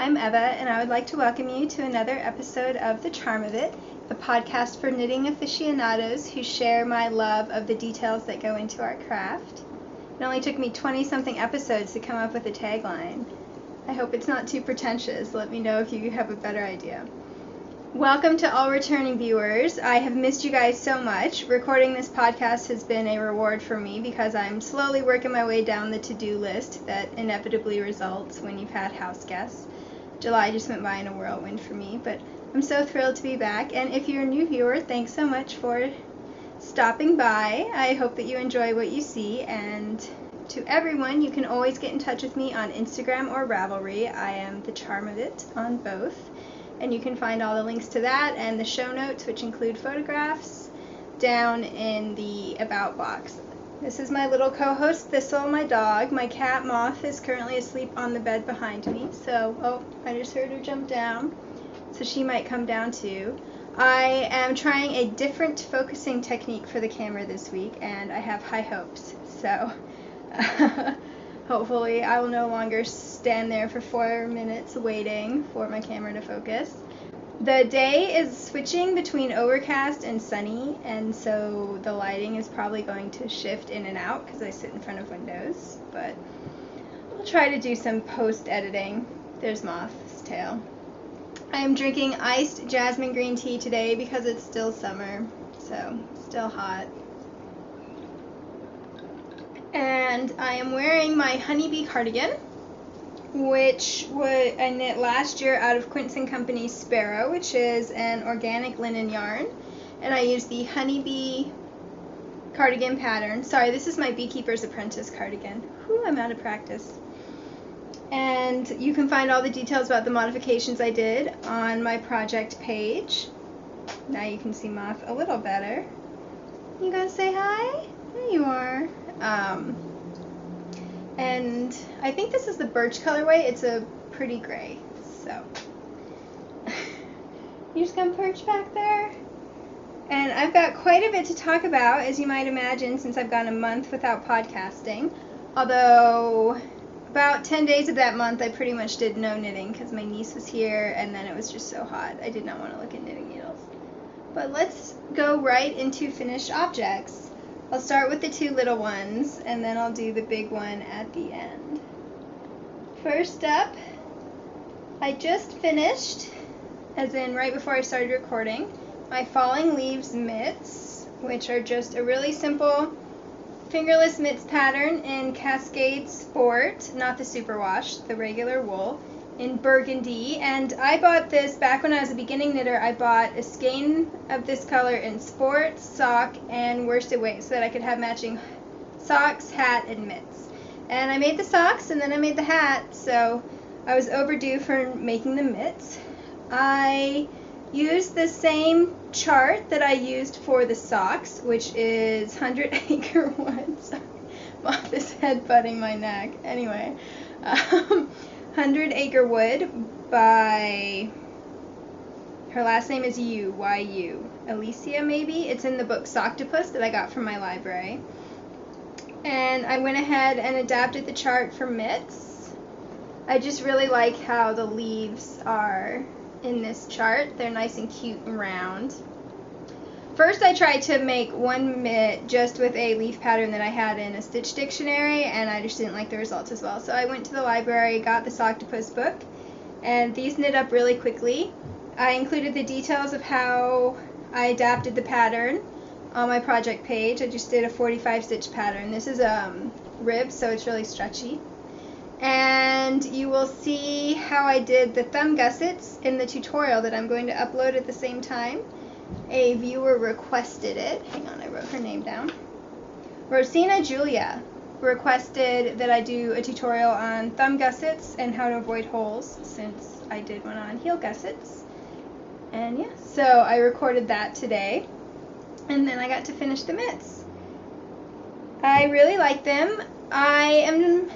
I'm Eva, and I would like to welcome you to another episode of The Charm of It, a podcast for knitting aficionados who share my love of the details that go into our craft. It only took me 20-something episodes to come up with a tagline. I hope it's not too pretentious. Let me know if you have a better idea. Welcome to all returning viewers. I have missed you guys so much. Recording this podcast has been a reward for me because I'm slowly working my way down the to-do list that inevitably results when you've had house guests. July just went by in a whirlwind for me, but I'm so thrilled to be back. And if you're a new viewer, thanks so much for stopping by. I hope that you enjoy what you see. And to everyone, you can always get in touch with me on Instagram or Ravelry. I am The Charm of It on both. And you can find all the links to that and the show notes, which include photographs, down in the About box. This is my little co-host, Thistle, my dog. My cat, Moth, is currently asleep on the bed behind me. So, I just heard her jump down. So she might come down too. I am trying a different focusing technique for the camera this week, and I have high hopes. So, hopefully I will no longer stand there for 4 minutes waiting for my camera to focus. The day is switching between overcast and sunny, and so the lighting is probably going to shift in and out because I sit in front of windows, but I'll try to do some post-editing. There's Moth's tail. I am drinking iced jasmine green tea today because it's still summer, so still hot. And I am wearing my honeybee cardigan, which I knit last year out of Quince & Company's Sparrow, which is an organic linen yarn. And I used the honeybee cardigan pattern. Sorry, this is my Beekeeper's Apprentice cardigan. Whew, I'm out of practice. And you can find all the details about the modifications I did on my project page. Now you can see Moth a little better. You gonna say hi? There you are. And I think this is the birch colorway. It's a pretty gray, so. You just gonna perch back there? And I've got quite a bit to talk about, as you might imagine, since I've gone a month without podcasting. Although, about 10 days of that month, I pretty much did no knitting because my niece was here, and then it was just so hot. I did not want to look at knitting needles. But let's go right into finished objects. I'll start with the two little ones, and then I'll do the big one at the end. First up, I just finished, as in right before I started recording, my Falling Leaves mitts, which are just a really simple fingerless mitts pattern in Cascade Sport, not the superwash, the regular wool, in burgundy. And I bought this back when I was a beginning knitter. I bought a skein of this color in sport, sock, and worsted weight so that I could have matching socks, hat, and mitts. And I made the socks and then I made the hat, so I was overdue for making the mitts. I used the same chart that I used for the socks, which is 100 Acre Wood. Sorry, Moth is headbutting my neck. Anyway, 100 Acre Wood by, her last name is Yu, Y-U, Alicia maybe. It's in the book Socktopus that I got from my library. And I went ahead and adapted the chart for mitts. I just really like how the leaves are in this chart. They're nice and cute and round. First I tried to make one mitt just with a leaf pattern that I had in a stitch dictionary, and I just didn't like the results as well. So I went to the library, got the Socktopus book, and these knit up really quickly. I included the details of how I adapted the pattern on my project page. I just did a 45 stitch pattern. This is rib, so it's really stretchy. And you will see how I did the thumb gussets in the tutorial that I'm going to upload at the same time. A viewer requested it. Hang on, I wrote her name down. Rosina Julia requested that I do a tutorial on thumb gussets and how to avoid holes, since I did one on heel gussets. And yeah, so I recorded that today, and then I got to finish the mitts. I really like them. I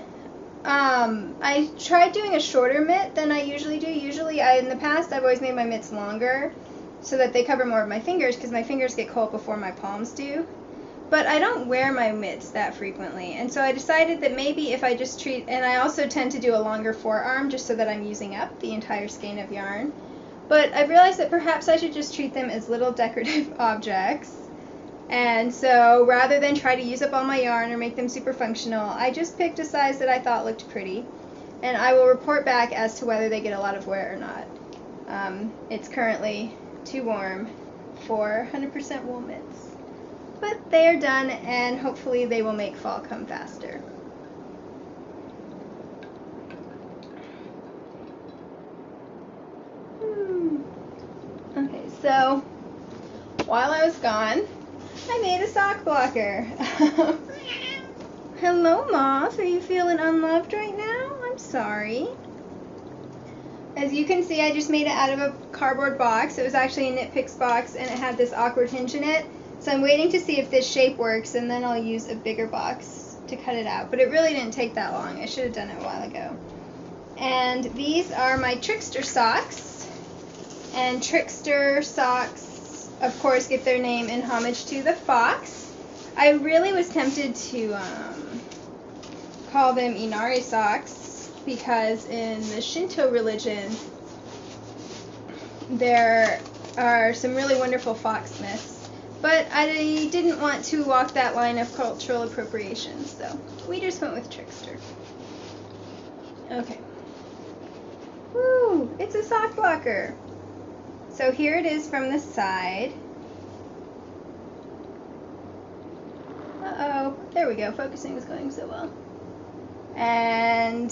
tried doing a shorter mitt than I usually do. In the past, I've always made my mitts longer so that they cover more of my fingers, because my fingers get cold before my palms do. but I don't wear my mitts that frequently, and so I decided that maybe if I just treat, and I also tend to do a longer forearm just so that I'm using up the entire skein of yarn, but I realized that perhaps I should just treat them as little decorative objects. And so rather than try to use up all my yarn or make them super functional, I just picked a size that I thought looked pretty, and I will report back as to whether they get a lot of wear or not. It's currently too warm for 100% wool mitts. But they are done, and hopefully they will make fall come faster. Okay, so while I was gone, I made a sock blocker. Hello, Moth. Are you feeling unloved right now? I'm sorry. As you can see, I just made it out of a cardboard box. It was actually a Knit Picks box, and it had this awkward hinge in it. So I'm waiting to see if this shape works, and then I'll use a bigger box to cut it out. But it really didn't take that long. I should have done it a while ago. And these are my Trickster socks. And Trickster socks, of course, get their name in homage to the fox. I really was tempted to call them Inari socks, because in the Shinto religion, there are some really wonderful fox myths. But I didn't want to walk that line of cultural appropriation, so we just went with Trickster. Okay. Woo! It's a sock blocker. So here it is from the side. Uh-oh. There we go. Focusing is going so well. And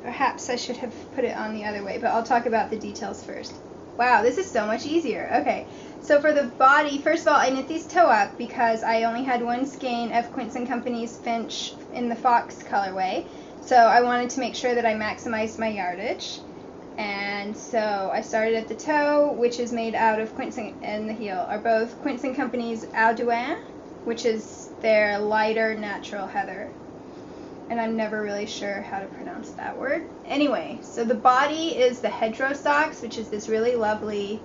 perhaps I should have put it on the other way, but I'll talk about the details first. Wow, this is so much easier. Okay, so for the body, first of all, I knit these toe up because I only had one skein of Quince & Company's Finch in the Fox colorway. So I wanted to make sure that I maximized my yardage. And so I started at the toe, which is made out of Quince, and the heel are both Quince & Company's Audouin, which is their lighter natural heather. And I'm never really sure how to pronounce that word. Anyway, so the body is the hedgerow socks, which is this really lovely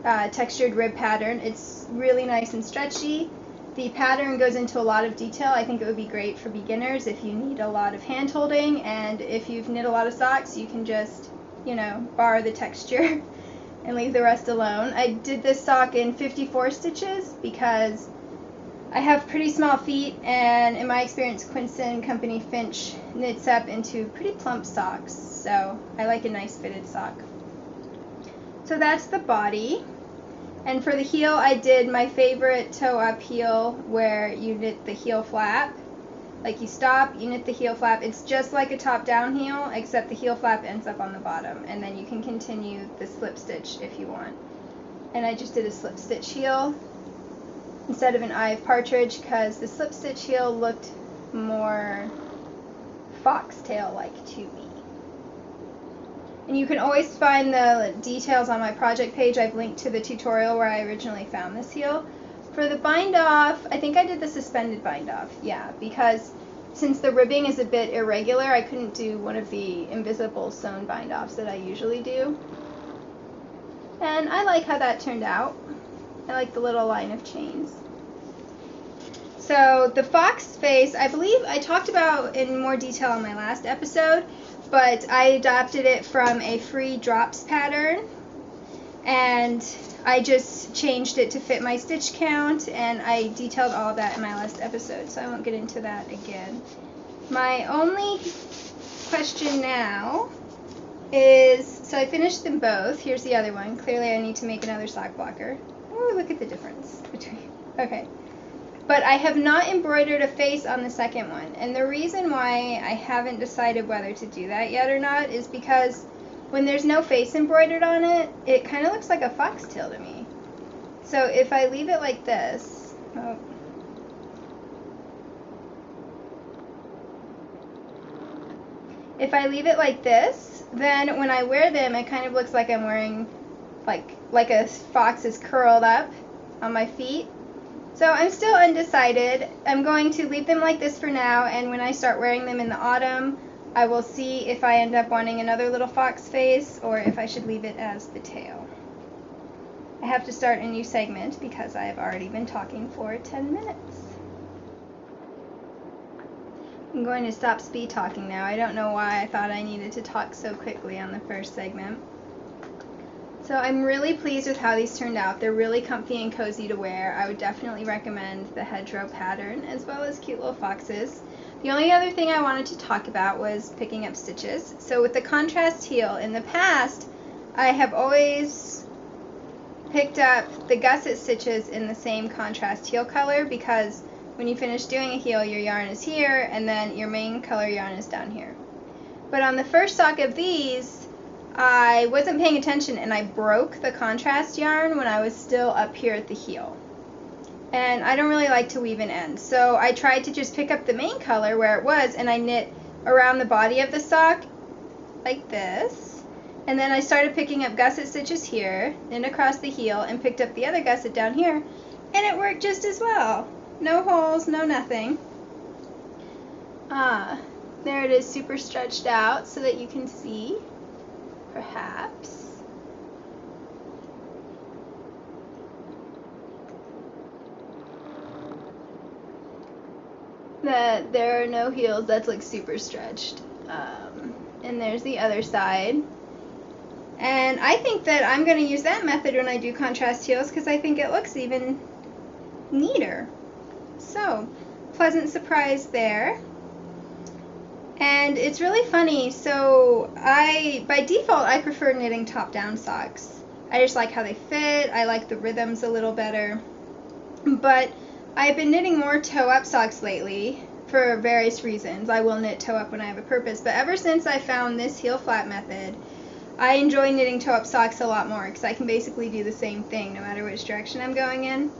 textured rib pattern. It's really nice and stretchy. The pattern goes into a lot of detail. I think it would be great for beginners if you need a lot of hand holding, and if you've knit a lot of socks, you can just, borrow the texture and leave the rest alone. I did this sock in 54 stitches because I have pretty small feet, and in my experience, Quince & Company Finch knits up into pretty plump socks, so I like a nice fitted sock. So that's the body. And for the heel, I did my favorite toe-up heel where you knit the heel flap. Like you stop, you knit the heel flap. It's just like a top-down heel, except the heel flap ends up on the bottom, and then you can continue the slip stitch if you want. And I just did a slip stitch heel instead of an eye of partridge because the slip stitch heel looked more foxtail-like to me. And you can always find the details on my project page. I've linked to the tutorial where I originally found this heel. For the bind off, I think I did the suspended bind off, yeah, because since the ribbing is a bit irregular, I couldn't do one of the invisible sewn bind offs that I usually do. And I like how that turned out. I like the little line of chains. So the fox face, I believe I talked about in more detail in my last episode, but I adopted it from a free drops pattern, and I just changed it to fit my stitch count, and I detailed all of that in my last episode, so I won't get into that again. My only question now is, so I finished them both. Here's the other one. Clearly I need to make another sock blocker. Oh, look at the difference between. Okay. But I have not embroidered a face on the second one. And the reason why I haven't decided whether to do that yet or not is because when there's no face embroidered on it, it kind of looks like a foxtail to me. So if I leave it like this, if I leave it like this, then when I wear them, it kind of looks like I'm wearing like a fox is curled up on my feet. So I'm still undecided. I'm going to leave them like this for now, and when I start wearing them in the autumn, I will see if I end up wanting another little fox face or if I should leave it as the tail. I have to start a new segment because I have already been talking for 10 minutes. I'm going to stop speed talking now. I don't know why I thought I needed to talk so quickly on the first segment. So I'm really pleased with how these turned out. They're really comfy and cozy to wear. I would definitely recommend the hedgerow pattern as well as cute little foxes. The only other thing I wanted to talk about was picking up stitches. So with the contrast heel, in the past, I have always picked up the gusset stitches in the same contrast heel color because when you finish doing a heel, your yarn is here and then your main color yarn is down here. But on the first sock of these, I wasn't paying attention and I broke the contrast yarn when I was still up here at the heel. And I don't really like to weave in ends, so I tried to just pick up the main color where it was and I knit around the body of the sock like this. And then I started picking up gusset stitches here and across the heel and picked up the other gusset down here, and it worked just as well. No holes, no nothing. There it is, super stretched out so that you can see, perhaps. That there are no heels, that's like super stretched. And there's the other side. And I think that I'm going to use that method when I do contrast heels because I think it looks even neater. So, pleasant surprise there. And it's really funny, so by default, I prefer knitting top-down socks. I just like how they fit, I like the rhythms a little better. But I've been knitting more toe-up socks lately for various reasons. I will knit toe-up when I have a purpose, but ever since I found this heel flat method, I enjoy knitting toe-up socks a lot more because I can basically do the same thing no matter which direction I'm going in.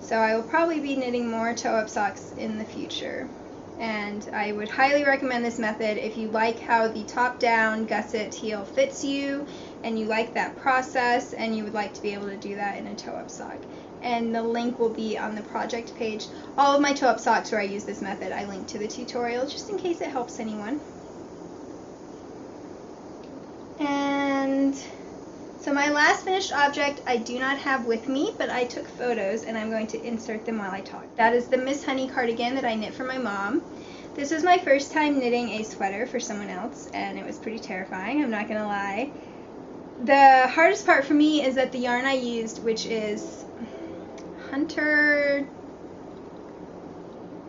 So I will probably be knitting more toe-up socks in the future. And I would highly recommend this method if you like how the top-down gusset heel fits you and you like that process and you would like to be able to do that in a toe-up sock. And the link will be on the project page. All of my toe-up socks where I use this method, I link to the tutorial just in case it helps anyone. And so my last finished object I do not have with me, but I took photos and I'm going to insert them while I talk. That is the Miss Honey cardigan that I knit for my mom. This was my first time knitting a sweater for someone else, and it was pretty terrifying, I'm not going to lie. The hardest part for me is that the yarn I used, which is Hunter...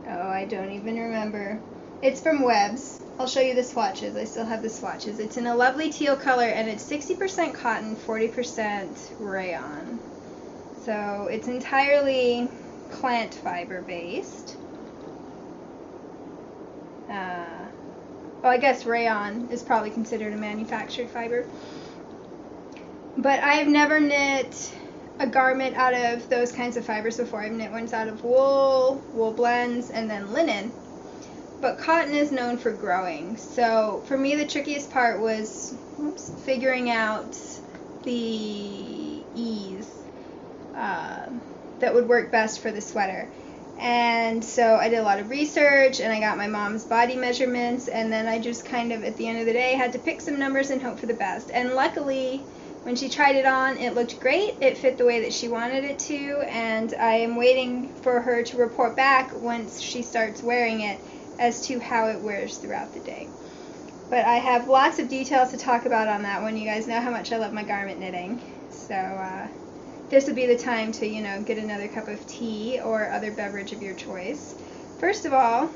oh, I don't even remember. It's from Webb's. I'll show you the swatches. I still have the swatches. It's in a lovely teal color, and it's 60% cotton, 40% rayon. So it's entirely plant fiber based. Well, I guess rayon is probably considered a manufactured fiber. But I've never knit a garment out of those kinds of fibers before. I've knit ones out of wool, wool blends, and then linen. But cotton is known for growing, so for me the trickiest part was figuring out the ease that would work best for the sweater. And so I did a lot of research and I got my mom's body measurements, and then I just kind of at the end of the day had to pick some numbers and hope for the best. And luckily when she tried it on, it looked great, it fit the way that she wanted it to, and I am waiting for her to report back once she starts wearing it as to how it wears throughout the day. But I have lots of details to talk about on that one. You guys know how much I love my garment knitting. So this would be the time to, get another cup of tea or other beverage of your choice. First of all,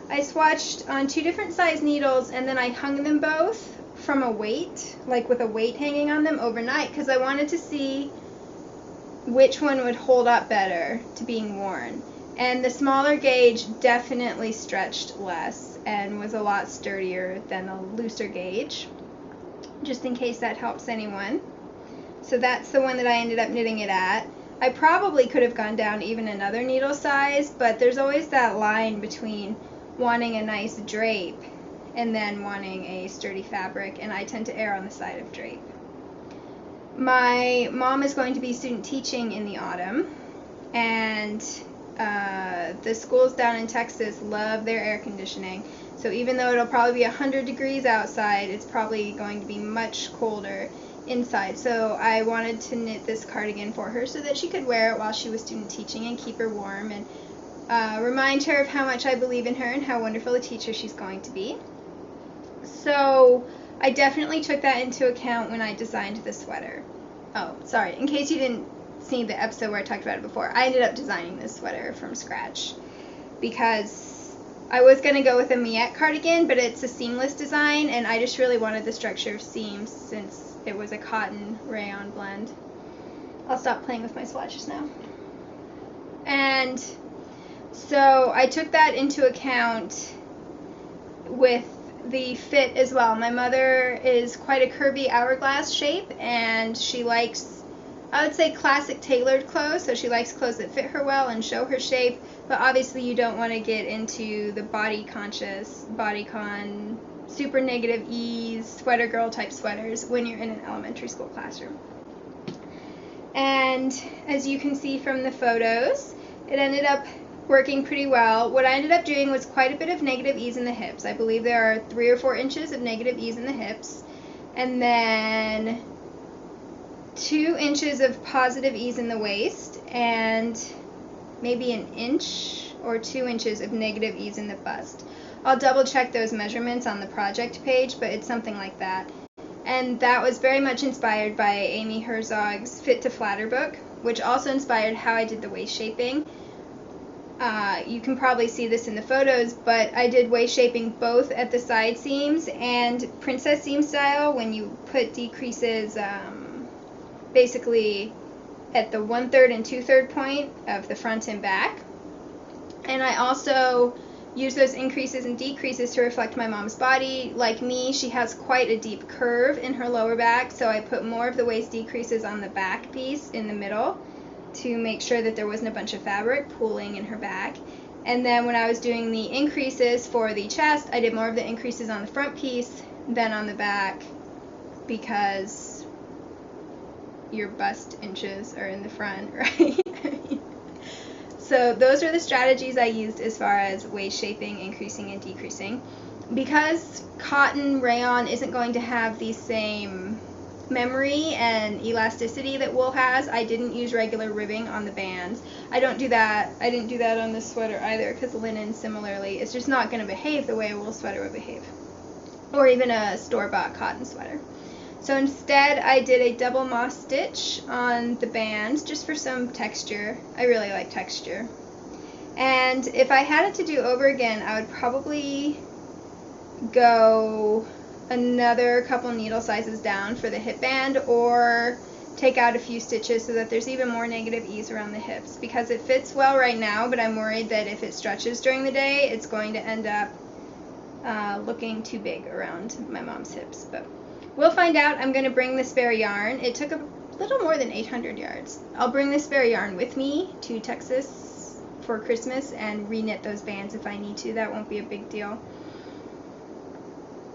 I swatched on 2 different size needles and then I hung them both from a weight, like with a weight hanging on them overnight, because I wanted to see which one would hold up better to being worn. And the smaller gauge definitely stretched less and was a lot sturdier than a looser gauge, just in case that helps anyone. So that's the one that I ended up knitting it at. I probably could have gone down even another needle size, but there's always that line between wanting a nice drape and then wanting a sturdy fabric, and I tend to err on the side of drape. My mom is going to be student teaching in the autumn, and The schools down in Texas love their air conditioning. So even though it'll probably be 100 degrees outside, it's probably going to be much colder inside. So I wanted to knit this cardigan for her so that she could wear it while she was student teaching and keep her warm and remind her of how much I believe in her and how wonderful a teacher she's going to be. So I definitely took that into account when I designed the sweater. Oh, sorry, in case you didn't see the episode where I talked about it before, I ended up designing this sweater from scratch because I was going to go with a Miette cardigan, but it's a seamless design, and I just really wanted the structure of seams since it was a cotton rayon blend. I'll stop playing with my swatches now. And so I took that into account with the fit as well. My mother is quite a curvy hourglass shape, and she likes, I would say, classic tailored clothes, so she likes clothes that fit her well and show her shape, but obviously you don't want to get into the body conscious, bodycon, super negative ease, sweater girl type sweaters when you're in an elementary school classroom. And as you can see from the photos, it ended up working pretty well. What I ended up doing was quite a bit of negative ease in the hips. I believe there are 3 or 4 inches of negative ease in the hips, and then 2 inches of positive ease in the waist, and maybe 1 inch or 2 inches of negative ease in the bust. I'll double check those measurements on the project page, but it's something like that. And that was very much inspired by Amy Herzog's Fit to Flatter book, which also inspired how I did the waist shaping. You can probably see this in the photos, but I did waist shaping both at the side seams and princess seam style when you put decreases basically at the 1/3 and 2/3 point of the front and back. And I also use those increases and decreases to reflect my mom's body. Like me, she has quite a deep curve in her lower back, so I put more of the waist decreases on the back piece in the middle to make sure that there wasn't a bunch of fabric pooling in her back. And then when I was doing the increases for the chest, I did more of the increases on the front piece than on the back because your bust inches are in the front, right? So those are the strategies I used as far as waist shaping, increasing, and decreasing. Because cotton rayon isn't going to have the same memory and elasticity that wool has, I didn't use regular ribbing on the bands. I didn't do that on this sweater either, because linen similarly is just not going to behave the way a wool sweater would behave, or even a store-bought cotton sweater. So instead I did a double moss stitch on the bands just for some texture. I really like texture. And if I had it to do over again, I would probably go another couple needle sizes down for the hip band, or take out a few stitches so that there's even more negative ease around the hips, because it fits well right now, but I'm worried that if it stretches during the day, it's going to end up looking too big around my mom's hips. But we'll find out. I'm going to bring the spare yarn. It took a little more than 800 yards. I'll bring the spare yarn with me to Texas for Christmas and reknit those bands if I need to. That won't be a big deal.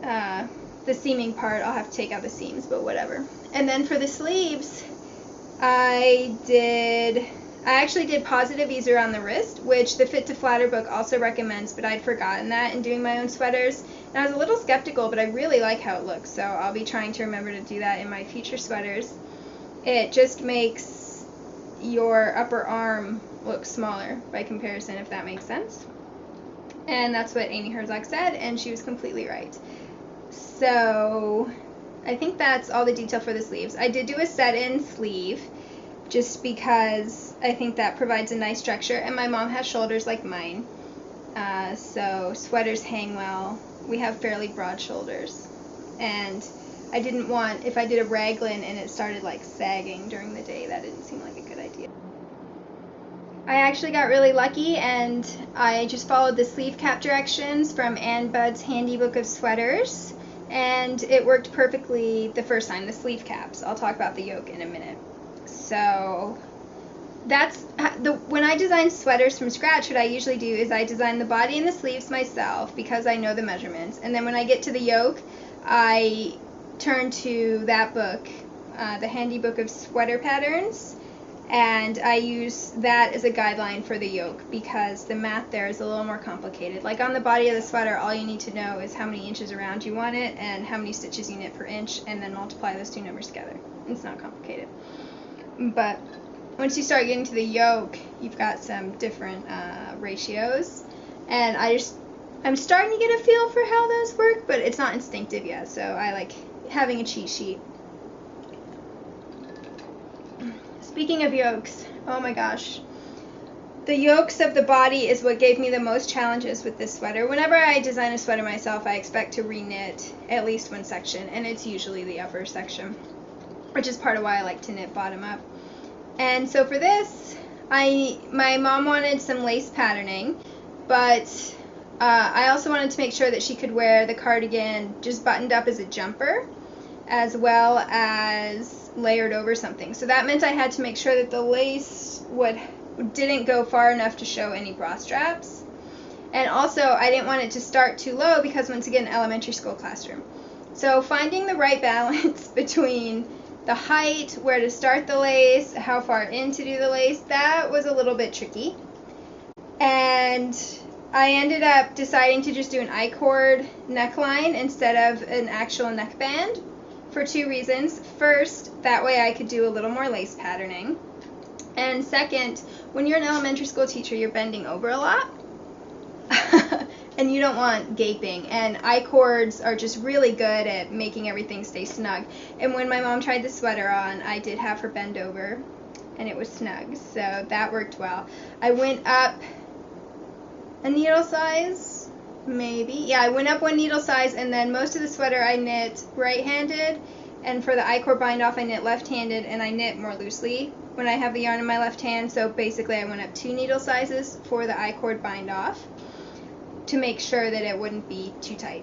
The seaming part, I'll have to take out the seams, but whatever. And then for the sleeves, I actually did positive ease around the wrist, which the Fit to Flatter book also recommends, but I'd forgotten that in doing my own sweaters. And I was a little skeptical, but I really like how it looks, so I'll be trying to remember to do that in my future sweaters. It just makes your upper arm look smaller by comparison, if that makes sense. And that's what Amy Herzog said, and she was completely right. So I think that's all the detail for the sleeves. I did do a set-in sleeve just because I think that provides a nice structure, and my mom has shoulders like mine, so sweaters hang well. We have fairly broad shoulders, and I didn't want, if I did a raglan and it started like sagging during the day, that didn't seem like a good idea. I actually got really lucky, and I just followed the sleeve cap directions from Ann Budd's Handy Book of Sweaters, and it worked perfectly the first time, the sleeve caps. I'll talk about the yoke in a minute. So that's when I design sweaters from scratch, what I usually do is I design the body and the sleeves myself because I know the measurements, and then when I get to the yoke, I turn to that book, the Handy Book of Sweater Patterns, and I use that as a guideline for the yoke because the math there is a little more complicated. Like on the body of the sweater, all you need to know is how many inches around you want it and how many stitches you knit per inch, and then multiply those two numbers together. It's not complicated. But once you start getting to the yoke, you've got some different ratios, and I'm starting to get a feel for how those work, but it's not instinctive yet, so I like having a cheat sheet. Speaking of yokes, oh my gosh. The yokes of the body is what gave me the most challenges with this sweater. Whenever I design a sweater myself, I expect to reknit at least one section, and it's usually the upper section, which is part of why I like to knit bottom up. And so for this, my mom wanted some lace patterning, but I also wanted to make sure that she could wear the cardigan just buttoned up as a jumper, as well as layered over something. So that meant I had to make sure that the lace didn't go far enough to show any bra straps. And also I didn't want it to start too low because, once again, elementary school classroom. So finding the right balance between the height, where to start the lace, how far in to do the lace, that was a little bit tricky. And I ended up deciding to just do an I-cord neckline instead of an actual neckband for two reasons. First, that way I could do a little more lace patterning. And second, when you're an elementary school teacher, you're bending over a lot. And you don't want gaping. And I-cords are just really good at making everything stay snug. And when my mom tried the sweater on, I did have her bend over, and it was snug. So that worked well. I went up a needle size, maybe. Yeah, I went up one needle size, and then most of the sweater I knit right-handed, and for the I-cord bind off I knit left-handed, and I knit more loosely when I have the yarn in my left hand. So basically I went up 2 needle sizes for the I-cord bind off to make sure that it wouldn't be too tight.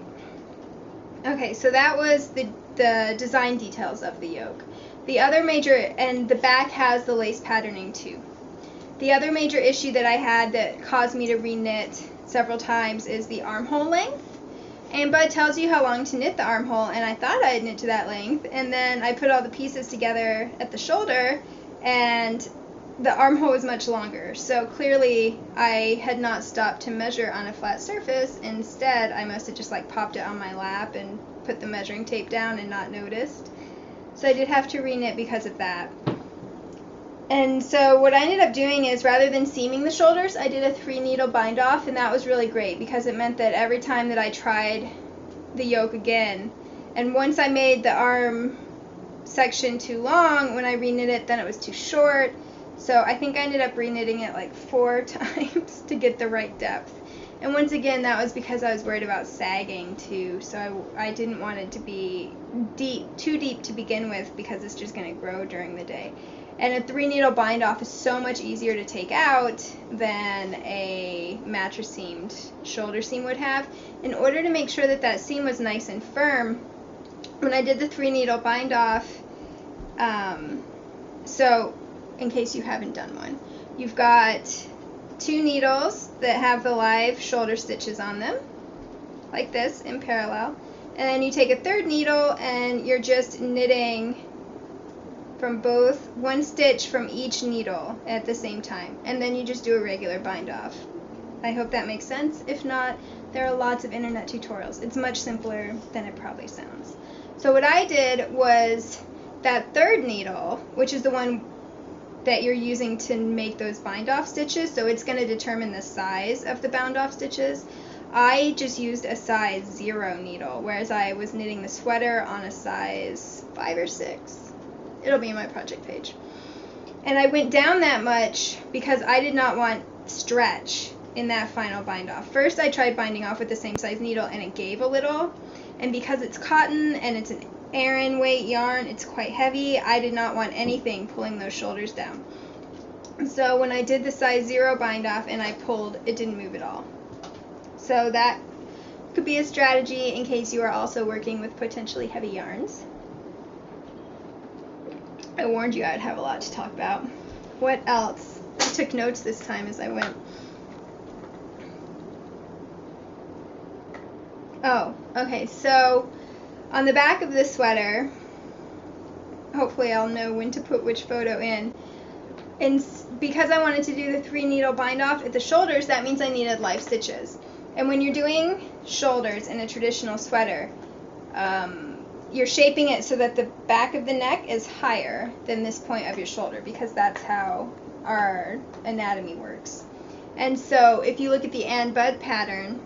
Okay, so that was the design details of the yoke. The other major, and the back has the lace patterning too. The other major issue that I had that caused me to reknit several times is the armhole length. And Bud tells you how long to knit the armhole, and I thought I had knit to that length, and then I put all the pieces together at the shoulder, and the armhole was much longer. So clearly I had not stopped to measure on a flat surface. Instead, I must have just like popped it on my lap and put the measuring tape down and not noticed. So I did have to reknit because of that. And so what I ended up doing is, rather than seaming the shoulders, I did a 3 needle bind off, and that was really great because it meant that every time that I tried the yoke again, and once I made the arm section too long, when I reknit it, then it was too short. So I think I ended up reknitting it like 4 times to get the right depth. And once again, that was because I was worried about sagging too. So I didn't want it to be too deep to begin with, because it's just going to grow during the day. And a 3 needle bind off is so much easier to take out than a mattress seamed shoulder seam would have. In order to make sure that that seam was nice and firm, when I did the 3 needle bind off, so in case you haven't done one, you've got 2 needles that have the live shoulder stitches on them, like this, in parallel. And then you take a 3rd needle and you're just knitting from one stitch from each needle at the same time. And then you just do a regular bind off. I hope that makes sense. If not, there are lots of internet tutorials. It's much simpler than it probably sounds. So what I did was that 3rd needle, which is the one that you're using to make those bind off stitches, so it's going to determine the size of the bound off stitches. I just used a size 0 needle, whereas I was knitting the sweater on a size 5 or 6. It'll be in my project page. And I went down that much because I did not want stretch in that final bind off. First I tried binding off with the same size needle and it gave a little, and because it's cotton and it's an Aran weight yarn, it's quite heavy. I did not want anything pulling those shoulders down. So when I did the size 0 bind off and I pulled, it didn't move at all. So that could be a strategy in case you are also working with potentially heavy yarns. I warned you I'd have a lot to talk about. What else? I took notes this time as I went. Oh, okay, so on the back of this sweater, hopefully I'll know when to put which photo in, And because I wanted to do the 3 needle bind off at the shoulders, that means I needed life stitches. And when you're doing shoulders in a traditional sweater, you're shaping it so that the back of the neck is higher than this point of your shoulder, because that's how our anatomy works. And so if you look at the Ann Budd pattern,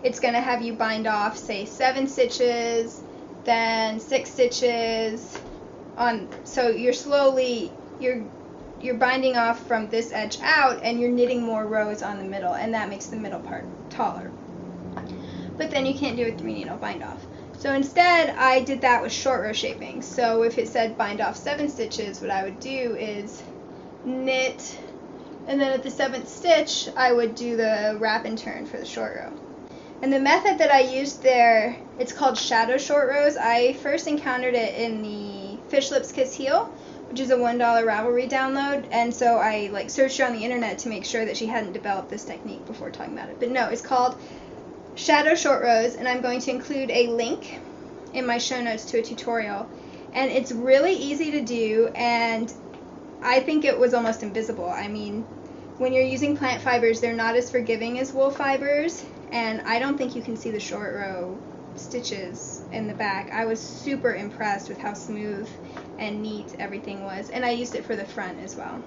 it's going to have you bind off, say, 7 stitches, then 6 stitches on. So you're binding off from this edge out, and you're knitting more rows on the middle, and that makes the middle part taller. But then you can't do a 3 needle bind off. So instead, I did that with short row shaping. So if it said bind off 7 stitches, what I would do is knit, and then at the 7th stitch, I would do the wrap and turn for the short row. And the method that I used there, it's called shadow short rows. I first encountered it in the Fish Lips Kiss Heel, which is a $1 Ravelry download, and so I searched her on the internet to make sure that she hadn't developed this technique before talking about it. But no, it's called shadow short rows, and I'm going to include a link in my show notes to a tutorial. And it's really easy to do, and I think it was almost invisible. I mean, when you're using plant fibers, they're not as forgiving as wool fibers, and I don't think you can see the short row stitches in the back. I was super impressed with how smooth and neat everything was, and I used it for the front as well.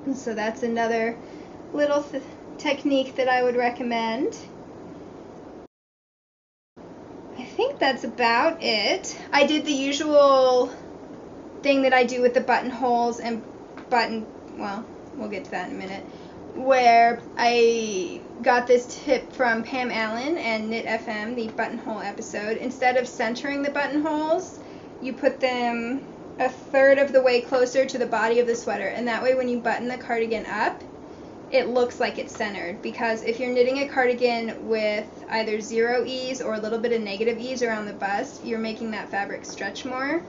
And so that's another little technique that I would recommend. I think that's about it. I did the usual thing that I do with the buttonholes and we'll get to that in a minute, where I got this tip from Pam Allen and Knit FM, the buttonhole episode. Instead of centering the buttonholes, you put them a third of the way closer to the body of the sweater, and that way when you button the cardigan up, it looks like it's centered. Because if you're knitting a cardigan with either 0 ease or a little bit of negative ease around the bust, you're making that fabric stretch more.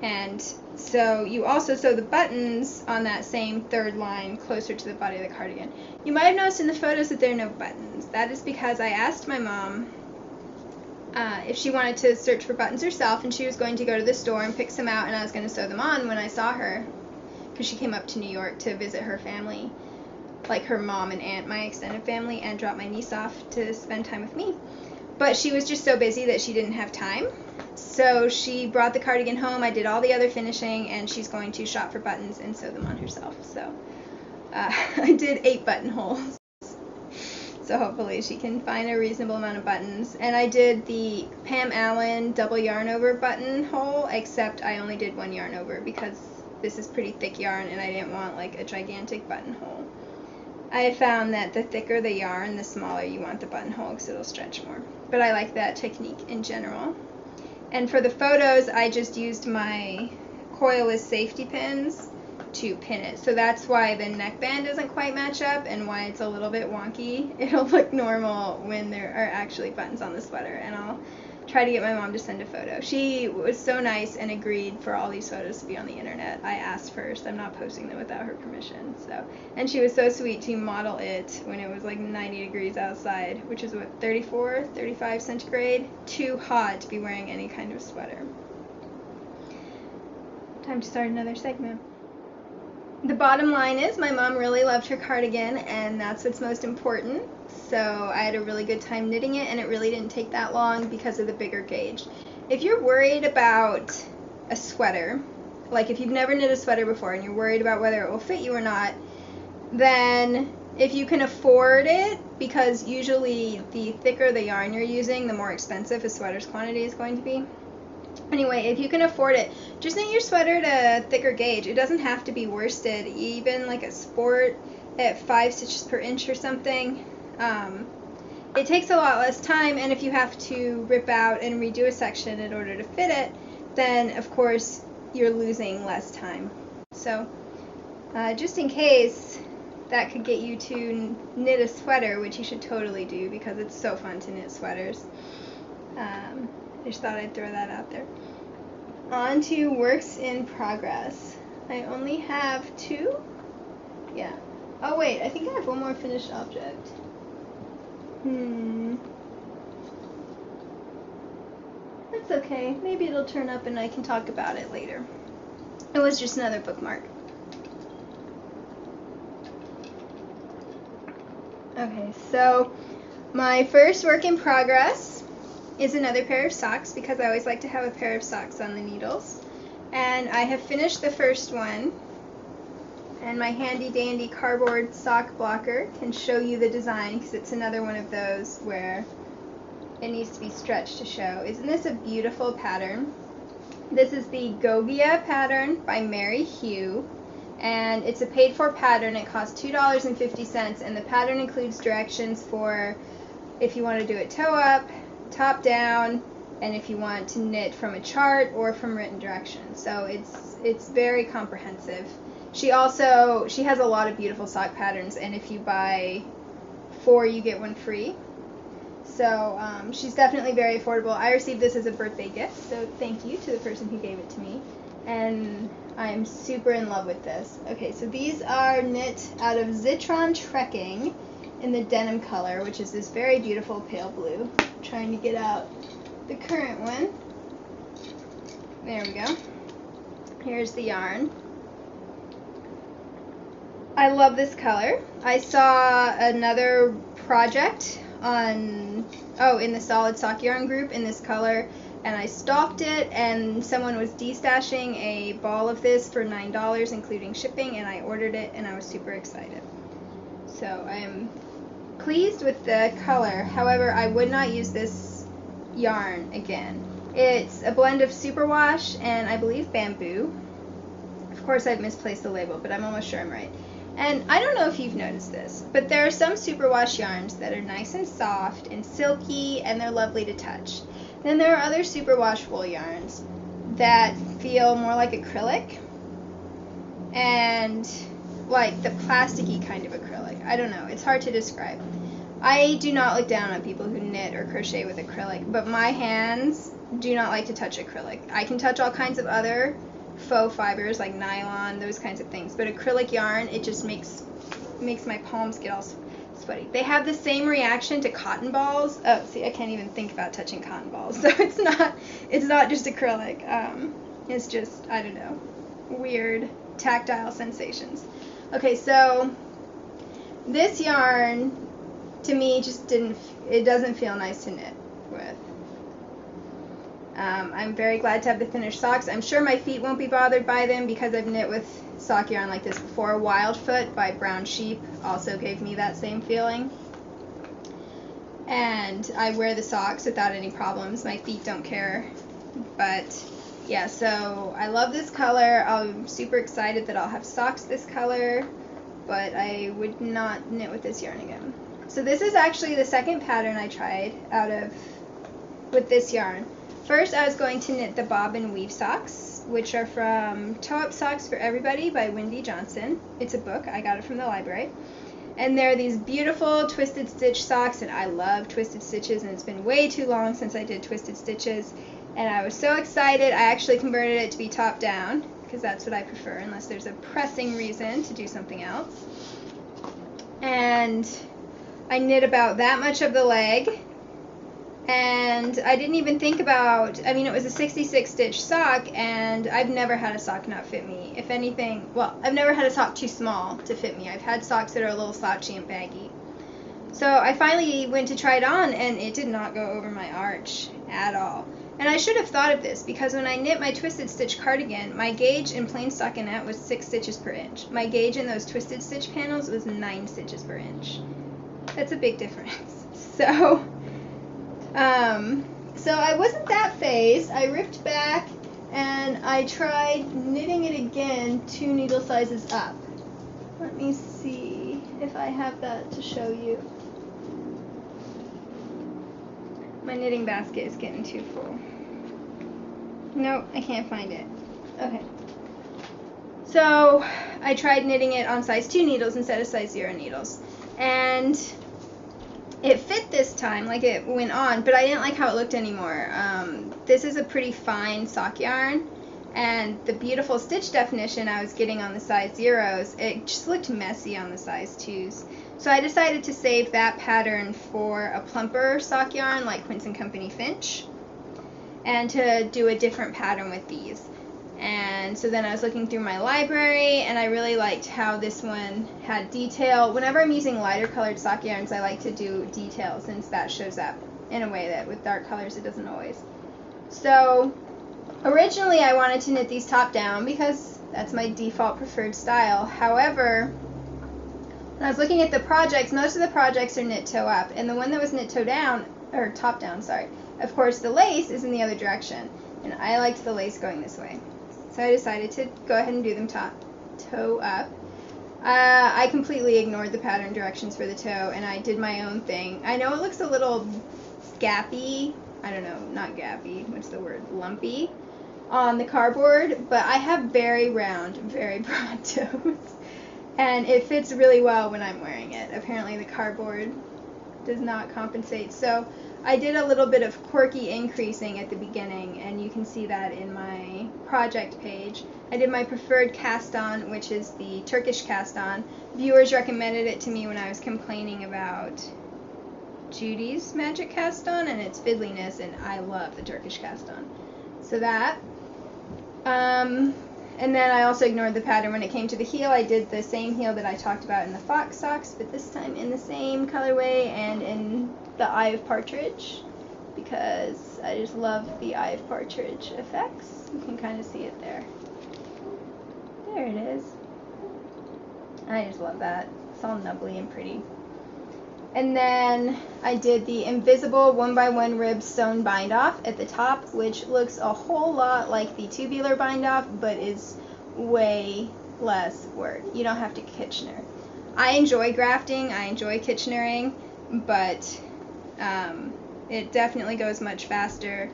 And so you also sew the buttons on that same third line closer to the body of the cardigan. You might have noticed in the photos that there are no buttons. That is because I asked my mom if she wanted to search for buttons herself, and she was going to go to the store and pick some out, and I was going to sew them on when I saw her, because she came up to New York to visit her family, like her mom and aunt, my extended family, and drop my niece off to spend time with me. But she was just so busy that she didn't have time. So she brought the cardigan home, I did all the other finishing, and she's going to shop for buttons and sew them on herself. So I did 8 buttonholes. So hopefully she can find a reasonable amount of buttons. And I did the Pam Allen double yarn over buttonhole, except I only did 1 yarn over because this is pretty thick yarn and I didn't want like a gigantic buttonhole. I found that the thicker the yarn, the smaller you want the buttonhole because it'll stretch more. But I like that technique in general. And for the photos, I just used my coilless safety pins to pin it. So that's why the neckband doesn't quite match up and why it's a little bit wonky. It'll look normal when there are actually buttons on the sweater, and I'll try to get my mom to send a photo. She was so nice and agreed for all these photos to be on the internet. I asked first. I'm not posting them without her permission. And she was so sweet to model it when it was like 90 degrees outside, which is what, 34, 35 centigrade? Too hot to be wearing any kind of sweater. Time to start another segment. The bottom line is my mom really loved her cardigan, and that's what's most important. So I had a really good time knitting it, and it really didn't take that long because of the bigger gauge. If you're worried about a sweater, like if you've never knit a sweater before and you're worried about whether it will fit you or not, then if you can afford it, because usually the thicker the yarn you're using, the more expensive a sweater's quantity is going to be. Anyway, if you can afford it, just knit your sweater to a thicker gauge. It doesn't have to be worsted. Even like a sport at 5 stitches per inch or something, it takes a lot less time, and if you have to rip out and redo a section in order to fit it, then of course you're losing less time. So just in case that could get you to knit a sweater, which you should totally do because it's so fun to knit sweaters. I just thought I'd throw that out there. On to works in progress. I only have 2? Yeah. Oh wait, I think I have one more finished object. That's okay. Maybe it'll turn up and I can talk about it later. It was just another bookmark. Okay, so my first work in progress is another pair of socks because I always like to have a pair of socks on the needles. And I have finished the first one, and my handy dandy cardboard sock blocker can show you the design because it's another one of those where it needs to be stretched to show. Isn't this a beautiful pattern? This is the Gogia pattern by Mary Hugh, and it's a paid-for pattern. It costs $2.50, and the pattern includes directions for if you want to do it toe up, top down, and if you want to knit from a chart or from written directions. So it's very comprehensive. She has a lot of beautiful sock patterns, and if you buy 4, you get 1 free. So she's definitely very affordable. I received this as a birthday gift, so thank you to the person who gave it to me. And I am super in love with this. Okay, so these are knit out of Zitron Trekking in the denim color, which is this very beautiful pale blue. I'm trying to get out the current one. There we go. Here's the yarn. I love this color. I saw another project in the Solid Sock Yarn group in this color, and I stalked it, and someone was destashing a ball of this for $9 including shipping, and I ordered it, and I was super excited. So I am pleased with the color. However, I would not use this yarn again. It's a blend of superwash and I believe bamboo. Of course I've misplaced the label, but I'm almost sure I'm right. And I don't know if you've noticed this, but there are some superwash yarns that are nice and soft and silky, and they're lovely to touch. Then there are other superwash wool yarns that feel more like acrylic, and like the plasticky kind of acrylic. I don't know, it's hard to describe. I do not look down on people who knit or crochet with acrylic, but my hands do not like to touch acrylic. I can touch all kinds of other faux fibers like nylon, those kinds of things, but acrylic yarn, it just makes my palms get all sweaty. They have the same reaction to cotton balls. Oh, see, I can't even think about touching cotton balls. So it's not just acrylic. It's just, I don't know, weird tactile sensations. Okay, so this yarn to me just doesn't feel nice to knit with. I'm very glad to have the finished socks. I'm sure my feet won't be bothered by them because I've knit with sock yarn like this before. Wildfoot by Brown Sheep also gave me that same feeling. And I wear the socks without any problems. My feet don't care. But yeah, so I love this color. I'm super excited that I'll have socks this color, but I would not knit with this yarn again. So this is actually the second pattern I tried with this yarn. First, I was going to knit the Bob and Weave socks, which are from Toe Up Socks for Everybody by Wendy Johnson. It's a book. I got it from the library. And they're these beautiful twisted stitch socks, and I love twisted stitches, and it's been way too long since I did twisted stitches. And I was so excited, I actually converted it to be top down, because that's what I prefer, unless there's a pressing reason to do something else. And I knit about that much of the leg. And I didn't even think about, it was a 66 stitch sock, and I've never had a sock not fit me. If anything, I've never had a sock too small to fit me. I've had socks that are a little slouchy and baggy. So I finally went to try it on, and it did not go over my arch at all. And I should have thought of this, because when I knit my twisted stitch cardigan, my gauge in plain stockinette was 6 stitches per inch. My gauge in those twisted stitch panels was 9 stitches per inch. That's a big difference. So I wasn't that phased. I ripped back and I tried knitting it again 2 needle sizes up. Let me see if I have that to show you. My knitting basket is getting too full. Nope, I can't find it. Okay. So I tried knitting it on size 2 needles instead of size 0 needles. And it fit this time, like it went on, but I didn't like how it looked anymore. This is a pretty fine sock yarn, and the beautiful stitch definition I was getting on the size 0s, it just looked messy on the size 2s. So I decided to save that pattern for a plumper sock yarn like Quince & Company Finch, and to do a different pattern with these. And so then I was looking through my library, and I really liked how this one had detail. Whenever I'm using lighter colored sock yarns, I like to do detail, since that shows up in a way that with dark colors it doesn't always. So originally I wanted to knit these top down because that's my default preferred style. However, when I was looking at the projects, most of the projects are knit toe up, and the one that was knit toe down, or top down, sorry, of course the lace is in the other direction, and I liked the lace going this way. So I decided to go ahead and do them toe up. I completely ignored the pattern directions for the toe, and I did my own thing. I know it looks a little gappy, I don't know, not gappy, what's the word, lumpy, on the cardboard, but I have very round, very broad toes, and it fits really well when I'm wearing it. Apparently the cardboard does not compensate, so I did a little bit of quirky increasing at the beginning, and you can see that in my project page. I did my preferred cast on, which is the Turkish cast on. Viewers recommended it to me when I was complaining about Judy's magic cast on and its fiddliness, and I love the Turkish cast on. So that. And then I also ignored the pattern when it came to the heel. I did the same heel that I talked about in the fox socks, but this time in the same colorway and in the Eye of Partridge, because I just love the Eye of Partridge effects. You can kind of see it there. There it is. I just love that. It's all nubbly and pretty. And then I did the invisible 1x1 rib sewn bind off at the top, which looks a whole lot like the tubular bind off, but is way less work. You don't have to Kitchener. I enjoy grafting, I enjoy Kitchenering, but it definitely goes much faster.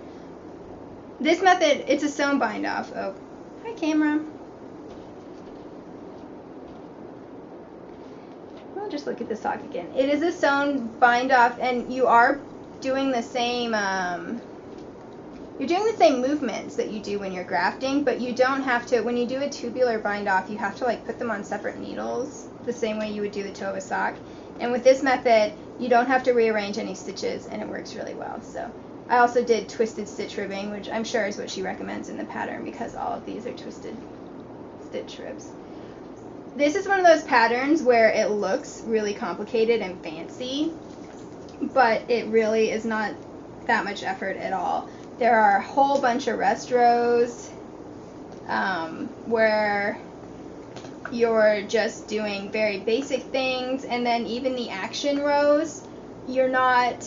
This method, it's a sewn bind off. Oh, hi camera. I'll just look at the sock again. It is a sewn bind off, and you are doing the same movements that you do when you're grafting, but you don't have to. When you do a tubular bind off, you have to like put them on separate needles the same way you would do the toe of a sock. And with this method, you don't have to rearrange any stitches, and it works really well. So I also did twisted stitch ribbing, which I'm sure is what she recommends in the pattern, because all of these are twisted stitch ribs. This is one of those patterns where it looks really complicated and fancy, but it really is not that much effort at all. There are a whole bunch of rest rows where you're just doing very basic things, and then even the action rows, you're not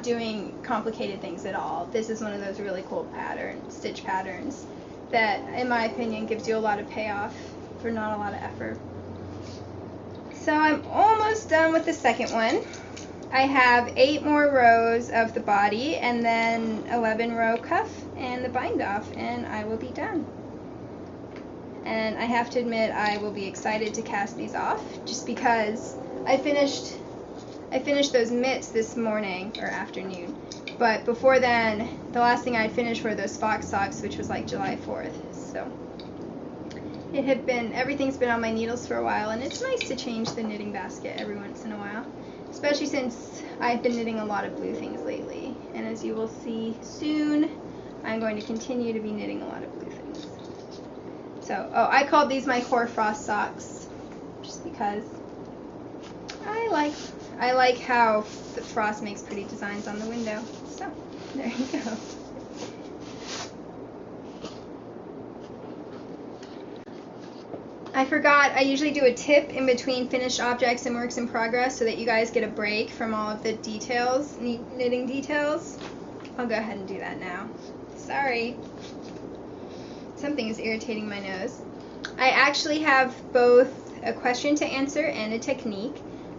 doing complicated things at all. This is one of those really cool stitch patterns that, in my opinion, gives you a lot of payoff for not a lot of effort. So I'm almost done with the second one. I have 8 more rows of the body and then 11 row cuff and the bind off, and I will be done. And I have to admit, I will be excited to cast these off, just because I finished those mitts this morning or afternoon, but before then the last thing I'd finished were those fox socks, which was like July 4th. So everything's been on my needles for a while, and it's nice to change the knitting basket every once in a while, especially since I've been knitting a lot of blue things lately, and as you will see soon, I'm going to continue to be knitting a lot of blue things. So, I called these my hoarfrost socks, just because I like how the frost makes pretty designs on the window. So, there you go. I forgot, I usually do a tip in between finished objects and works in progress so that you guys get a break from all of the details, knitting details. I'll go ahead and do that now. Sorry. Something is irritating my nose. I actually have both a question to answer and a technique.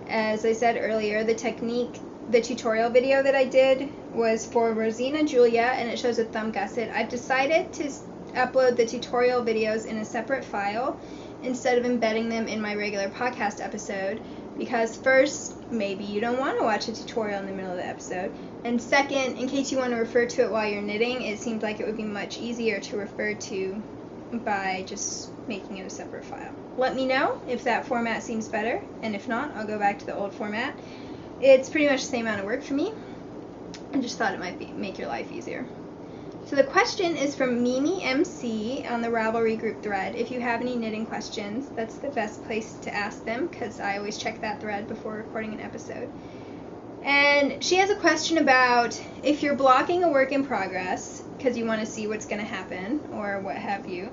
As I said earlier, the tutorial video that I did was for Rosina Julia, and it shows a thumb gusset. I've decided to upload the tutorial videos in a separate file instead of embedding them in my regular podcast episode, because first, maybe you don't want to watch a tutorial in the middle of the episode, and second, in case you want to refer to it while you're knitting, it seems like it would be much easier to refer to by just making it a separate file. Let me know if that format seems better, and if not, I'll go back to the old format. It's pretty much the same amount of work for me. I just thought it might make your life easier. So the question is from Mimi MC on the Ravelry group thread. If you have any knitting questions, that's the best place to ask them because I always check that thread before recording an episode. And she has a question about if you're blocking a work in progress because you want to see what's going to happen or what have you.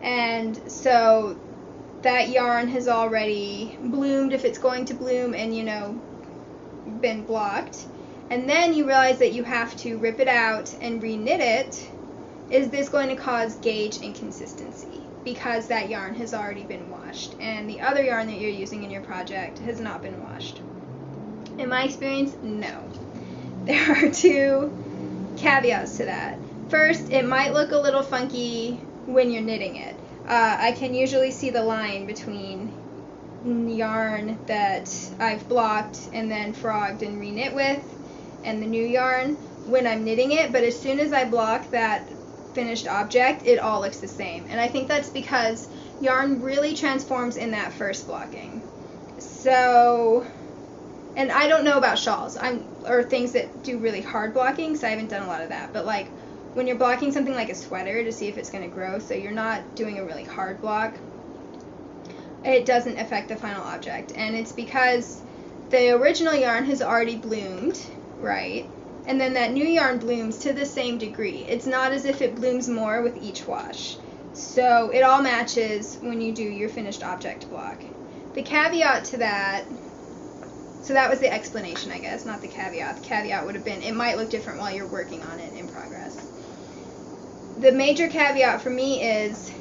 And so that yarn has already bloomed if it's going to bloom and, been blocked. And then you realize that you have to rip it out and reknit it. Is this going to cause gauge inconsistency because that yarn has already been washed and the other yarn that you're using in your project has not been washed? In my experience, no. There are two caveats to that. First, it might look a little funky when you're knitting it. I can usually see the line between yarn that I've blocked and then frogged and reknit with and the new yarn when I'm knitting it, but as soon as I block that finished object, it all looks the same. And I think that's because yarn really transforms in that first blocking. So, and I don't know about shawls or things that do really hard blocking, so I haven't done a lot of that, but like when you're blocking something like a sweater to see if it's going to grow, so you're not doing a really hard block, it doesn't affect the final object. And it's because the original yarn has already bloomed, right? And then that new yarn blooms to the same degree. It's not as if it blooms more with each wash. So it all matches when you do your finished object block. The caveat to that, so that was the explanation, I guess, not the caveat. The caveat would have been it might look different while you're working on it in progress. The major caveat for me is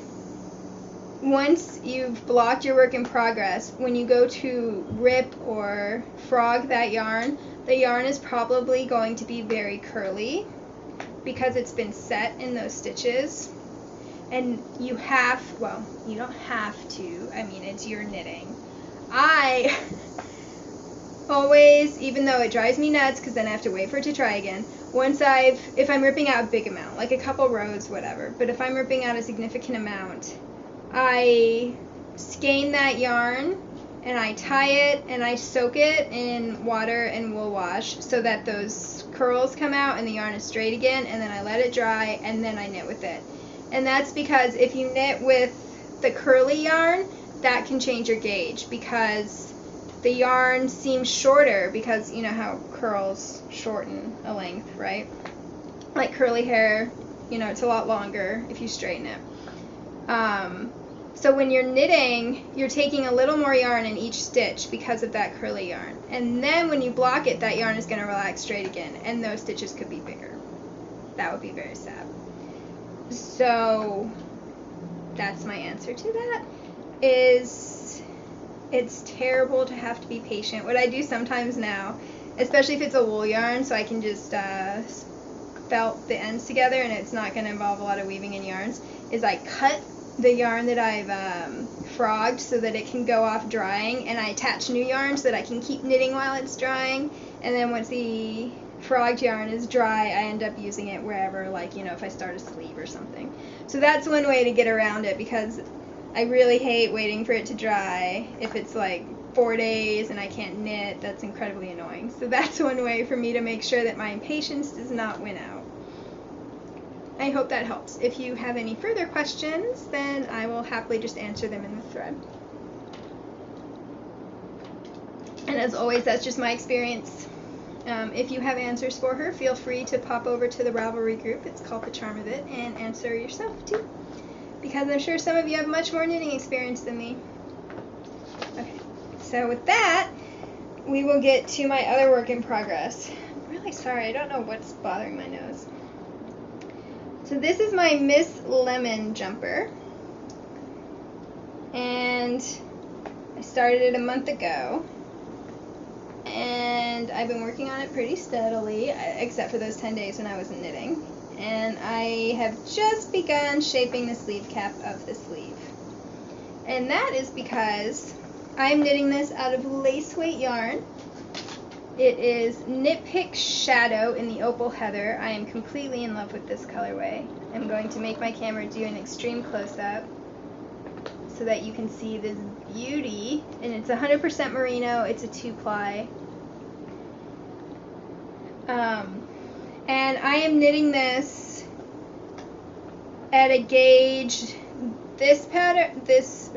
once you've blocked your work in progress, when you go to rip or frog that yarn, the yarn is probably going to be very curly because it's been set in those stitches. And you don't have to. I mean, it's your knitting. I always, even though it drives me nuts because then I have to wait for it to dry again, if I'm ripping out a big amount, like a couple rows, whatever, but if I'm ripping out a significant amount, I skein that yarn and I tie it and I soak it in water and wool wash so that those curls come out and the yarn is straight again, and then I let it dry and then I knit with it. And that's because if you knit with the curly yarn, that can change your gauge because the yarn seems shorter because you know how curls shorten a length, right? Like curly hair, it's a lot longer if you straighten it. So when you're knitting, you're taking a little more yarn in each stitch because of that curly yarn. And then when you block it, that yarn is going to relax straight again, and those stitches could be bigger. That would be very sad. So that's my answer to that. It's terrible to have to be patient. What I do sometimes now, especially if it's a wool yarn, so I can just felt the ends together and it's not going to involve a lot of weaving in yarns, is I cut the yarn that I've frogged so that it can go off drying, and I attach new yarn so that I can keep knitting while it's drying, and then once the frogged yarn is dry, I end up using it wherever, like, if I start a sleeve or something. So that's one way to get around it, because I really hate waiting for it to dry. If it's like 4 days and I can't knit, that's incredibly annoying. So that's one way for me to make sure that my impatience does not win out. I hope that helps. If you have any further questions, then I will happily just answer them in the thread. And as always, that's just my experience. If you have answers for her, feel free to pop over to the Ravelry group. It's called The Charm of It, and answer yourself too, because I'm sure some of you have much more knitting experience than me. Okay, so with that, we will get to my other work in progress. I'm really sorry, I don't know what's bothering my nose. So this is my Miss Lemon jumper, and I started it a month ago, and I've been working on it pretty steadily, except for those 10 days when I wasn't knitting, and I have just begun shaping the sleeve cap of the sleeve. And that is because I'm knitting this out of lace weight yarn. It is Knit Pick Shadow in the Opal Heather. I am completely in love with this colorway. I'm going to make my camera do an extreme close-up so that you can see this beauty. And it's 100% merino. It's a 2-ply. And I am knitting this at a gauge. This pattern, this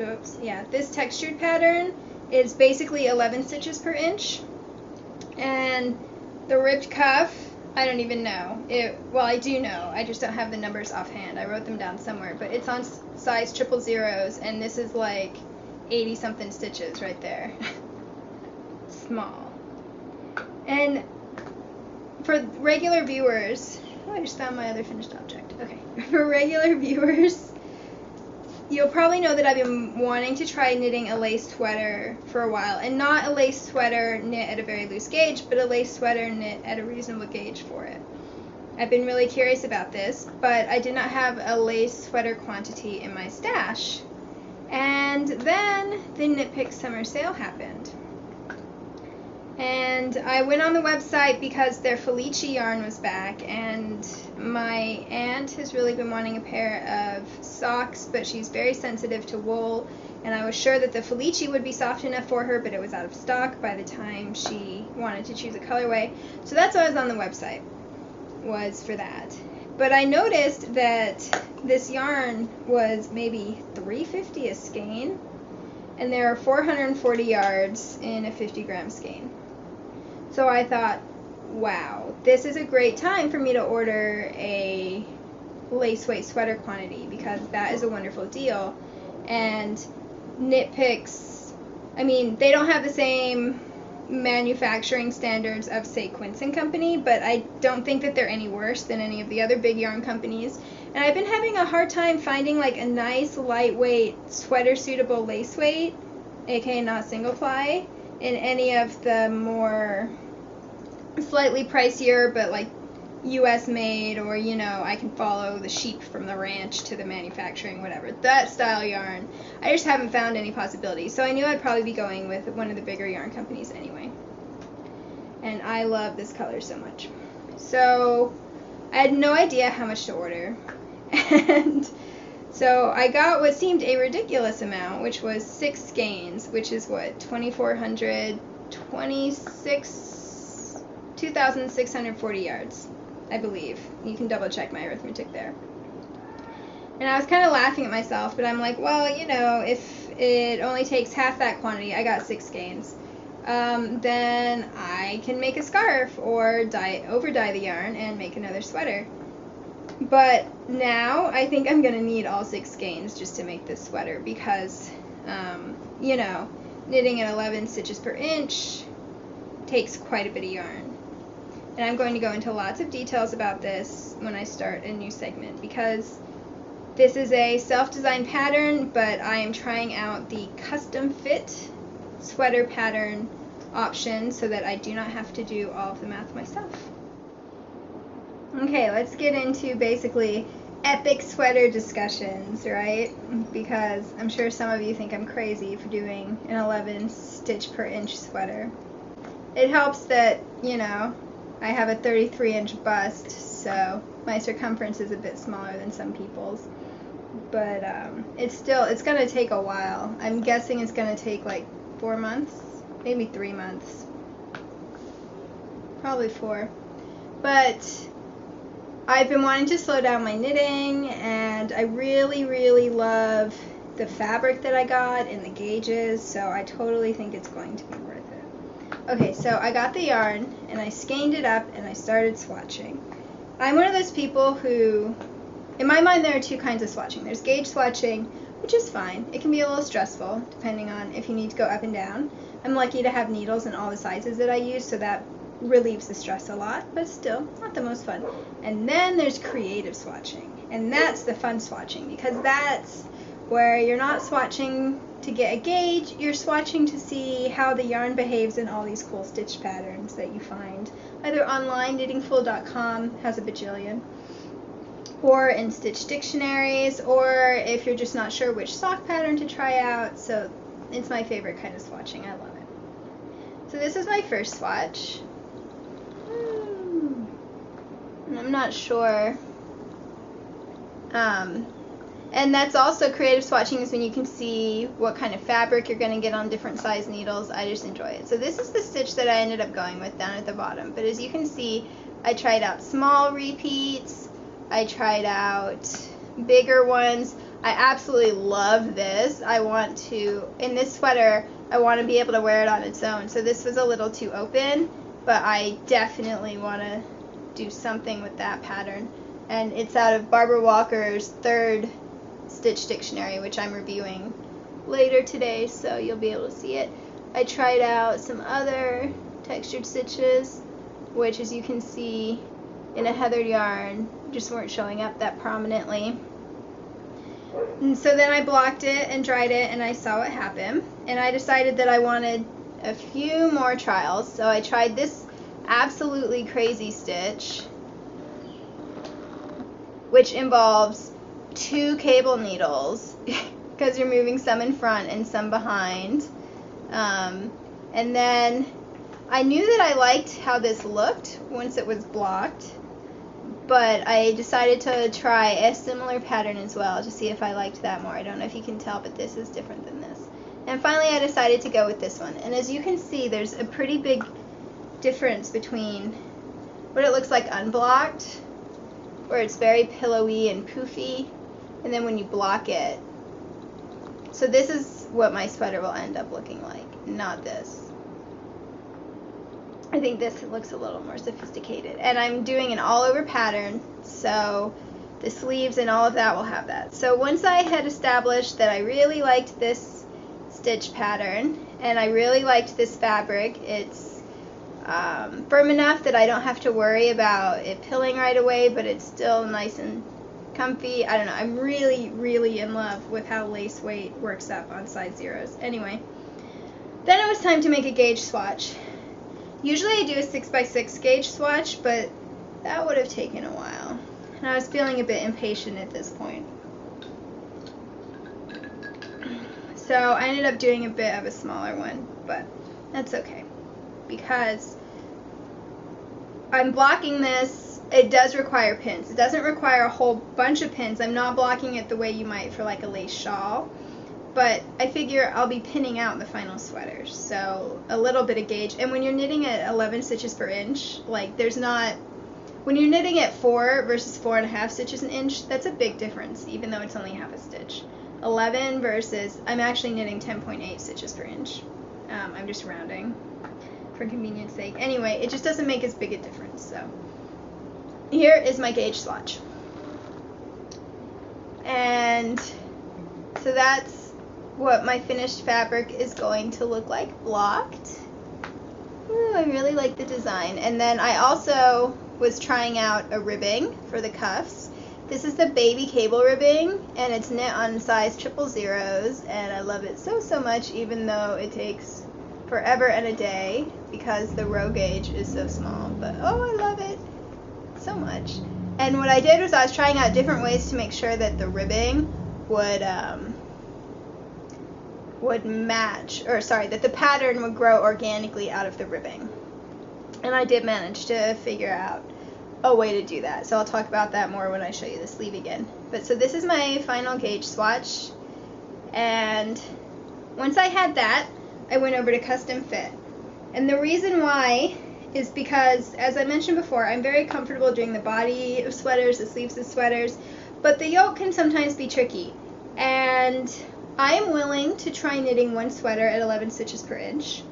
textured pattern is basically 11 stitches per inch, and the ribbed cuff, I don't even know. Well, I do know. I just don't have the numbers offhand. I wrote them down somewhere, but it's on size 000s, and this is like 80 something stitches right there. Small. And for regular viewers, I just found my other finished object. Okay. For regular viewers, you'll probably know that I've been wanting to try knitting a lace sweater for a while, and not a lace sweater knit at a very loose gauge, but a lace sweater knit at a reasonable gauge for it. I've been really curious about this, but I did not have a lace sweater quantity in my stash. And then the Knit Picks summer sale happened. And I went on the website because their Felici yarn was back, and my aunt has really been wanting a pair of socks, but she's very sensitive to wool, and I was sure that the Felici would be soft enough for her, but it was out of stock by the time she wanted to choose a colorway. So that's why I was on the website, was for that. But I noticed that this yarn was maybe $3.50 a skein, and there are 440 yards in a 50 gram skein. So I thought, wow, this is a great time for me to order a lace weight sweater quantity, because that is a wonderful deal. And Knit Picks, I mean, they don't have the same manufacturing standards of, say, Quince & Company, but I don't think that they're any worse than any of the other big yarn companies. And I've been having a hard time finding like a nice lightweight sweater suitable lace weight, aka not single ply, in any of the more slightly pricier but like US made, or you know, I can follow the sheep from the ranch to the manufacturing, whatever, that style yarn. I just haven't found any possibilities, so I knew I'd probably be going with one of the bigger yarn companies anyway. And I love this color so much. So I had no idea how much to order, and so I got what seemed a ridiculous amount, which was 6 skeins, which is what, 2,640 yards, I believe. You can double check my arithmetic there. And I was kind of laughing at myself, but I'm like, well, you know, if it only takes half that quantity, I got 6 skeins, then I can make a scarf or over-dye the yarn and make another sweater. But now I think I'm going to need all 6 skeins just to make this sweater, because, you know, knitting at 11 stitches per inch takes quite a bit of yarn. And I'm going to go into lots of details about this when I start a new segment, because this is a self-designed pattern, but I am trying out the custom fit sweater pattern option so that I do not have to do all of the math myself. Okay, let's get into basically epic sweater discussions, right? Because I'm sure some of you think I'm crazy for doing an 11 stitch per inch sweater. It helps that, you know, I have a 33-inch bust, so my circumference is a bit smaller than some people's. But it's going to take a while. I'm guessing it's going to take like 4 months, maybe 3 months. Probably 4. But I've been wanting to slow down my knitting, and I really, really love the fabric that I got and the gauges, so I totally think it's going to be worth it. Okay, so I got the yarn, and I skeined it up, and I started swatching. I'm one of those people who, in my mind, there are 2 kinds of swatching. There's gauge swatching, which is fine. It can be a little stressful, depending on if you need to go up and down. I'm lucky to have needles in all the sizes that I use, so that relieves the stress a lot, but still, not the most fun. And then there's creative swatching, and that's the fun swatching, because that's where you're not swatching to get a gauge, you're swatching to see how the yarn behaves in all these cool stitch patterns that you find either online, knittingfool.com has a bajillion, or in stitch dictionaries, or if you're just not sure which sock pattern to try out. So it's my favorite kind of swatching. I love it. So this is my first swatch. And I'm not sure. And that's also creative swatching, is when you can see what kind of fabric you're going to get on different size needles. I just enjoy it. So this is the stitch that I ended up going with down at the bottom. But as you can see, I tried out small repeats. I tried out bigger ones. I absolutely love this. In this sweater, I want to be able to wear it on its own. So this was a little too open, but I definitely want to do something with that pattern. And it's out of Barbara Walker's third stitch dictionary, which I'm reviewing later today, so you'll be able to see it. I tried out some other textured stitches, which, as you can see, in a heathered yarn just weren't showing up that prominently. And so then I blocked it and dried it, and I saw what happened, and I decided that I wanted a few more trials. So I tried this absolutely crazy stitch, which involves 2 cable needles because you're moving some in front and some behind. And then I knew that I liked how this looked once it was blocked, but I decided to try a similar pattern as well to see if I liked that more. I don't know if you can tell, but this is different than this. And finally I decided to go with this one. And as you can see, there's a pretty big difference between what it looks like unblocked, where it's very pillowy and poofy, and then when you block it. So this is what my sweater will end up looking like, not this. I think this looks a little more sophisticated. And I'm doing an all over pattern, so the sleeves and all of that will have that. So once I had established that I really liked this stitch pattern and I really liked this fabric, it's firm enough that I don't have to worry about it pilling right away, but it's still nice and comfy. I don't know, I'm really, really in love with how lace weight works up on size zeros. Anyway, then it was time to make a gauge swatch. Usually I do a 6x6 gauge swatch, but that would have taken a while, and I was feeling a bit impatient at this point. So I ended up doing a bit of a smaller one, but that's okay, because I'm blocking this. It does require pins. It doesn't require a whole bunch of pins. I'm not blocking it the way you might for like a lace shawl, but I figure I'll be pinning out the final sweaters, so a little bit of gauge. And when you're knitting at 11 stitches per inch, like when you're knitting at 4 versus 4.5 stitches an inch, that's a big difference, even though it's only half a stitch. 11 versus, I'm actually knitting 10.8 stitches per inch. I'm just rounding for convenience sake. Anyway, it just doesn't make as big a difference. So here is my gauge swatch. And so that's what my finished fabric is going to look like blocked. Ooh, I really like the design. And then I also was trying out a ribbing for the cuffs. This is the baby cable ribbing, and it's knit on size 000s, and I love it so much, even though it takes forever and a day because the row gauge is so small. But oh, I love it so much. And what I did was I was trying out different ways to make sure that the ribbing would match, or sorry, that the pattern would grow organically out of the ribbing. And I did manage to figure out a way to do that. So I'll talk about that more when I show you the sleeve again. But so this is my final gauge swatch. And once I had that, I went over to custom fit. And the reason why is because, as I mentioned before, I'm very comfortable doing the body of sweaters, the sleeves of sweaters, but the yoke can sometimes be tricky. And I am willing to try knitting one sweater at 11 stitches per inch.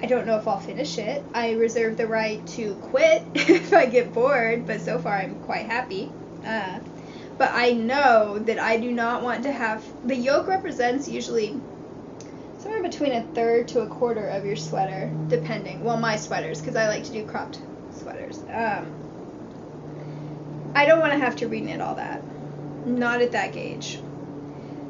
I don't know if I'll finish it. I reserve the right to quit if I get bored, but so far I'm quite happy. But I know that I do not want to have, the yoke represents usually somewhere between a third to a quarter of your sweater, depending. Well, my sweaters, because I like to do cropped sweaters. I don't want to have to reknit all that. Not at that gauge.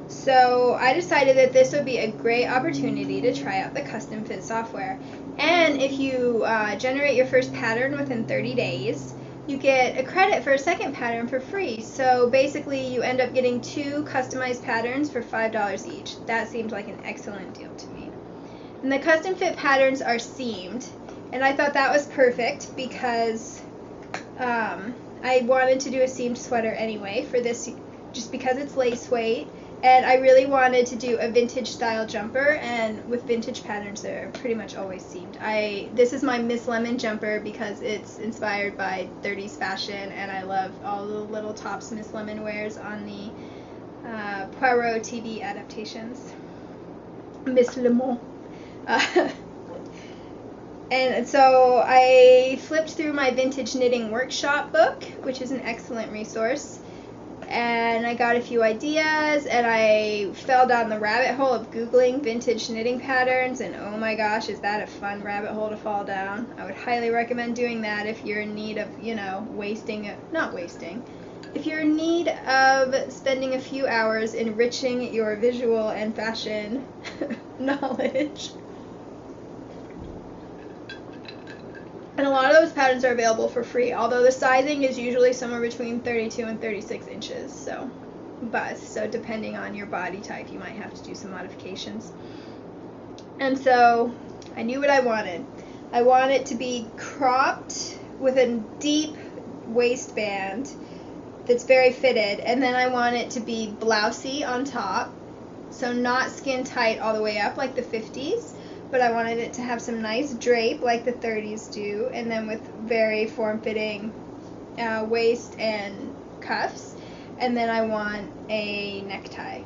So I decided that this would be a great opportunity to try out the custom fit software. And if you generate your first pattern within 30 days, you get a credit for a second pattern for free. So basically you end up getting 2 customized patterns for $5 each. That seemed like an excellent deal to me. And the custom fit patterns are seamed, and I thought that was perfect because I wanted to do a seamed sweater anyway for this, just because it's lace weight And I really wanted to do a vintage style jumper, and with vintage patterns they're pretty much always seamed. This is my Miss Lemon jumper because it's inspired by 30s fashion, and I love all the little tops Miss Lemon wears on the Poirot TV adaptations. Miss Lemon. And so I flipped through my Vintage Knitting Workshop book, which is an excellent resource, and I got a few ideas, and I fell down the rabbit hole of Googling vintage knitting patterns, and oh my gosh, is that a fun rabbit hole to fall down. I would highly recommend doing that if you're in need of, if you're in need of spending a few hours enriching your visual and fashion knowledge. And a lot of those patterns are available for free, although the sizing is usually somewhere between 32 and 36 inches, so depending on your body type, you might have to do some modifications. And so I knew what I wanted. I want it to be cropped with a deep waistband that's very fitted, and then I want it to be blousey on top, so not skin tight all the way up like the 50s, but I wanted it to have some nice drape like the 30s do, and then with very form-fitting waist and cuffs, and then I want a necktie,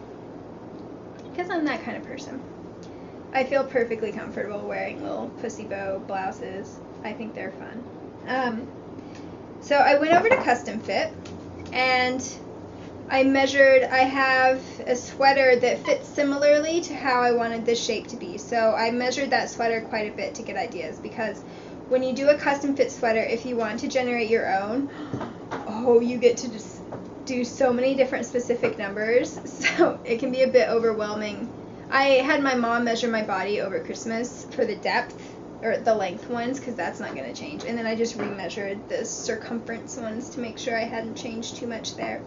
because I'm that kind of person. I feel perfectly comfortable wearing little pussy bow blouses. I think they're fun. So I went over to Custom Fit, and I have a sweater that fits similarly to how I wanted this shape to be. So I measured that sweater quite a bit to get ideas, because when you do a custom fit sweater, if you want to generate your own, you get to just do so many different specific numbers. So it can be a bit overwhelming. I had my mom measure my body over Christmas for the depth, or the length ones, because that's not going to change. And then I just remeasured the circumference ones to make sure I hadn't changed too much there.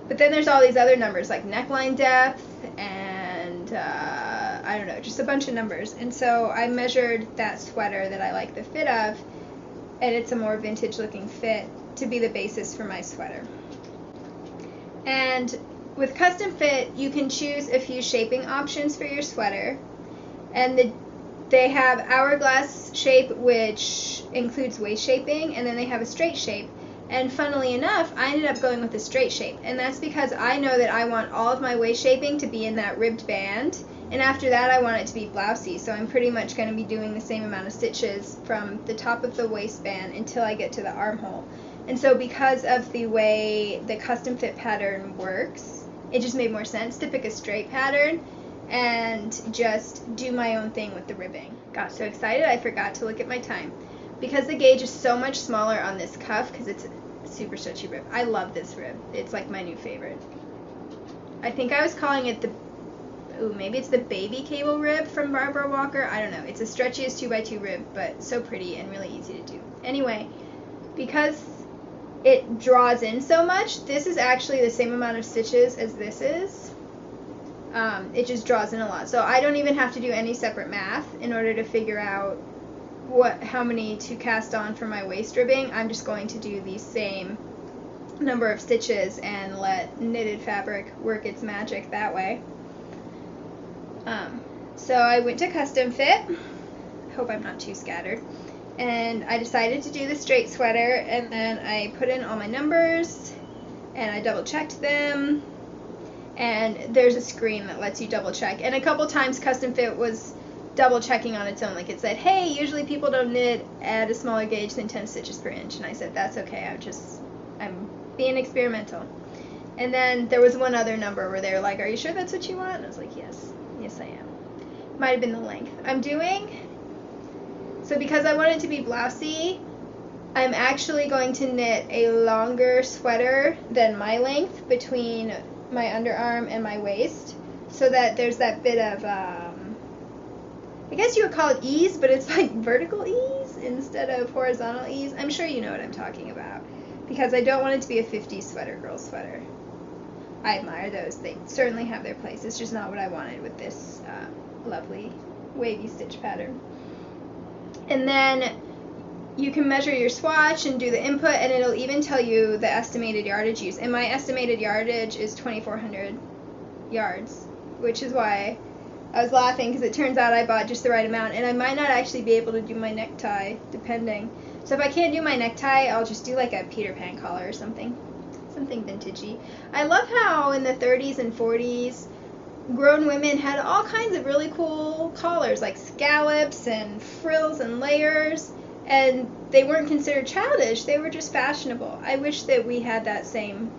But then there's all these other numbers like neckline depth and I don't know, just a bunch of numbers. And so I measured that sweater that I like the fit of, and it's a more vintage looking fit, to be the basis for my sweater. And with Custom Fit, you can choose a few shaping options for your sweater. And they have hourglass shape, which includes waist shaping, and then they have a straight shape. And funnily enough, I ended up going with a straight shape, and that's because I know that I want all of my waist shaping to be in that ribbed band, and after that I want it to be blousey, so I'm pretty much going to be doing the same amount of stitches from the top of the waistband until I get to the armhole. And so because of the way the Custom Fit pattern works, it just made more sense to pick a straight pattern and just do my own thing with the ribbing. Got so excited I forgot to look at my time. Because the gauge is so much smaller on this cuff, because it's a super stretchy rib. I love this rib. It's like my new favorite. I think I was calling it maybe it's the baby cable rib from Barbara Walker. I don't know. It's the stretchiest 2x2 rib, but so pretty and really easy to do. Anyway, because it draws in so much, this is actually the same amount of stitches as this is. It just draws in a lot. So I don't even have to do any separate math in order to figure out how many to cast on for my waist ribbing. I'm just going to do the same number of stitches and let knitted fabric work its magic that way. So I went to Custom Fit. Hope I'm not too scattered. And I decided to do the straight sweater, and then I put in all my numbers and I double checked them, and there's a screen that lets you double check. And a couple times Custom Fit was double checking on its own, like it said, hey, usually people don't knit at a smaller gauge than 10 stitches per inch, and I said, that's okay, I'm being experimental. And then there was one other number where they were like, are you sure that's what you want? And I was like, yes I am. Might have been the length. So because I want it to be blousey, I'm actually going to knit a longer sweater than my length between my underarm and my waist, so that there's that bit of I guess you would call it ease, but it's like vertical ease instead of horizontal ease. I'm sure you know what I'm talking about, because I don't want it to be a 50s sweater girl sweater. I admire those. They certainly have their place. It's just not what I wanted with this lovely wavy stitch pattern. And then you can measure your swatch and do the input, and it'll even tell you the estimated yardage used. And my estimated yardage is 2,400 yards, which is why I was laughing, because it turns out I bought just the right amount, and I might not actually be able to do my necktie, depending. So if I can't do my necktie, I'll just do like a Peter Pan collar or something vintagey. I love how in the 30s and 40s, grown women had all kinds of really cool collars, like scallops and frills and layers, and they weren't considered childish, they were just fashionable. I wish that we had that same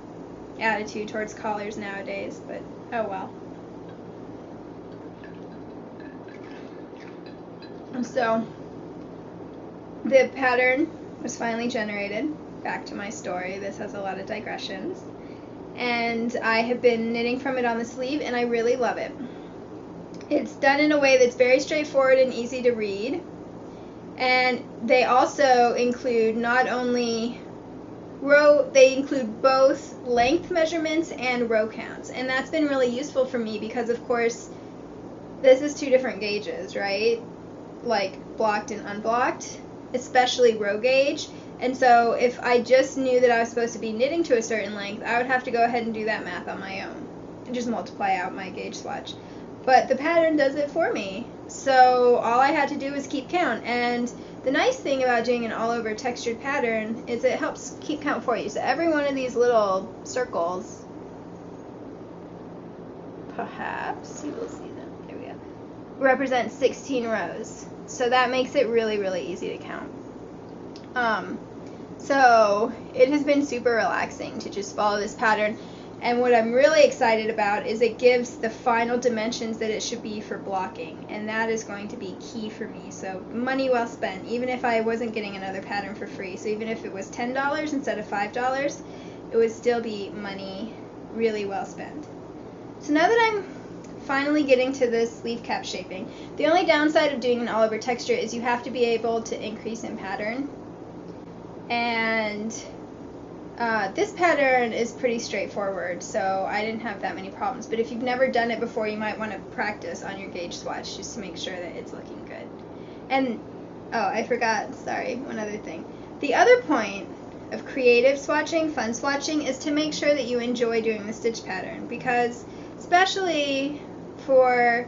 attitude towards collars nowadays, but oh well. So the pattern was finally generated. Back to my story. This has a lot of digressions. And I have been knitting from it on the sleeve, and I really love it. It's done in a way that's very straightforward and easy to read. And they also include not only they include both length measurements and row counts. And that's been really useful for me because, of course, this is 2 different gauges, right? Like blocked and unblocked, especially row gauge. And so if I just knew that I was supposed to be knitting to a certain length, I would have to go ahead and do that math on my own and just multiply out my gauge swatch. But the pattern does it for me. So all I had to do was keep count. And the nice thing about doing an all over textured pattern is it helps keep count for you. So every one of these little circles, perhaps you will see them, there we go, represents 16 rows. So that makes it really, really easy to count. So it has been super relaxing to just follow this pattern, and what I'm really excited about is it gives the final dimensions that it should be for blocking, and that is going to be key for me. So money well spent, even if I wasn't getting another pattern for free. So even if it was $10 instead of $5, it would still be money really well spent. So now that I'm finally getting to this sleeve cap shaping, the only downside of doing an all over texture is you have to be able to increase in pattern. And this pattern is pretty straightforward, so I didn't have that many problems. But if you've never done it before, you might want to practice on your gauge swatch just to make sure that it's looking good. And, oh, I forgot, sorry, one other thing. The other point of creative swatching, fun swatching, is to make sure that you enjoy doing the stitch pattern, because especially for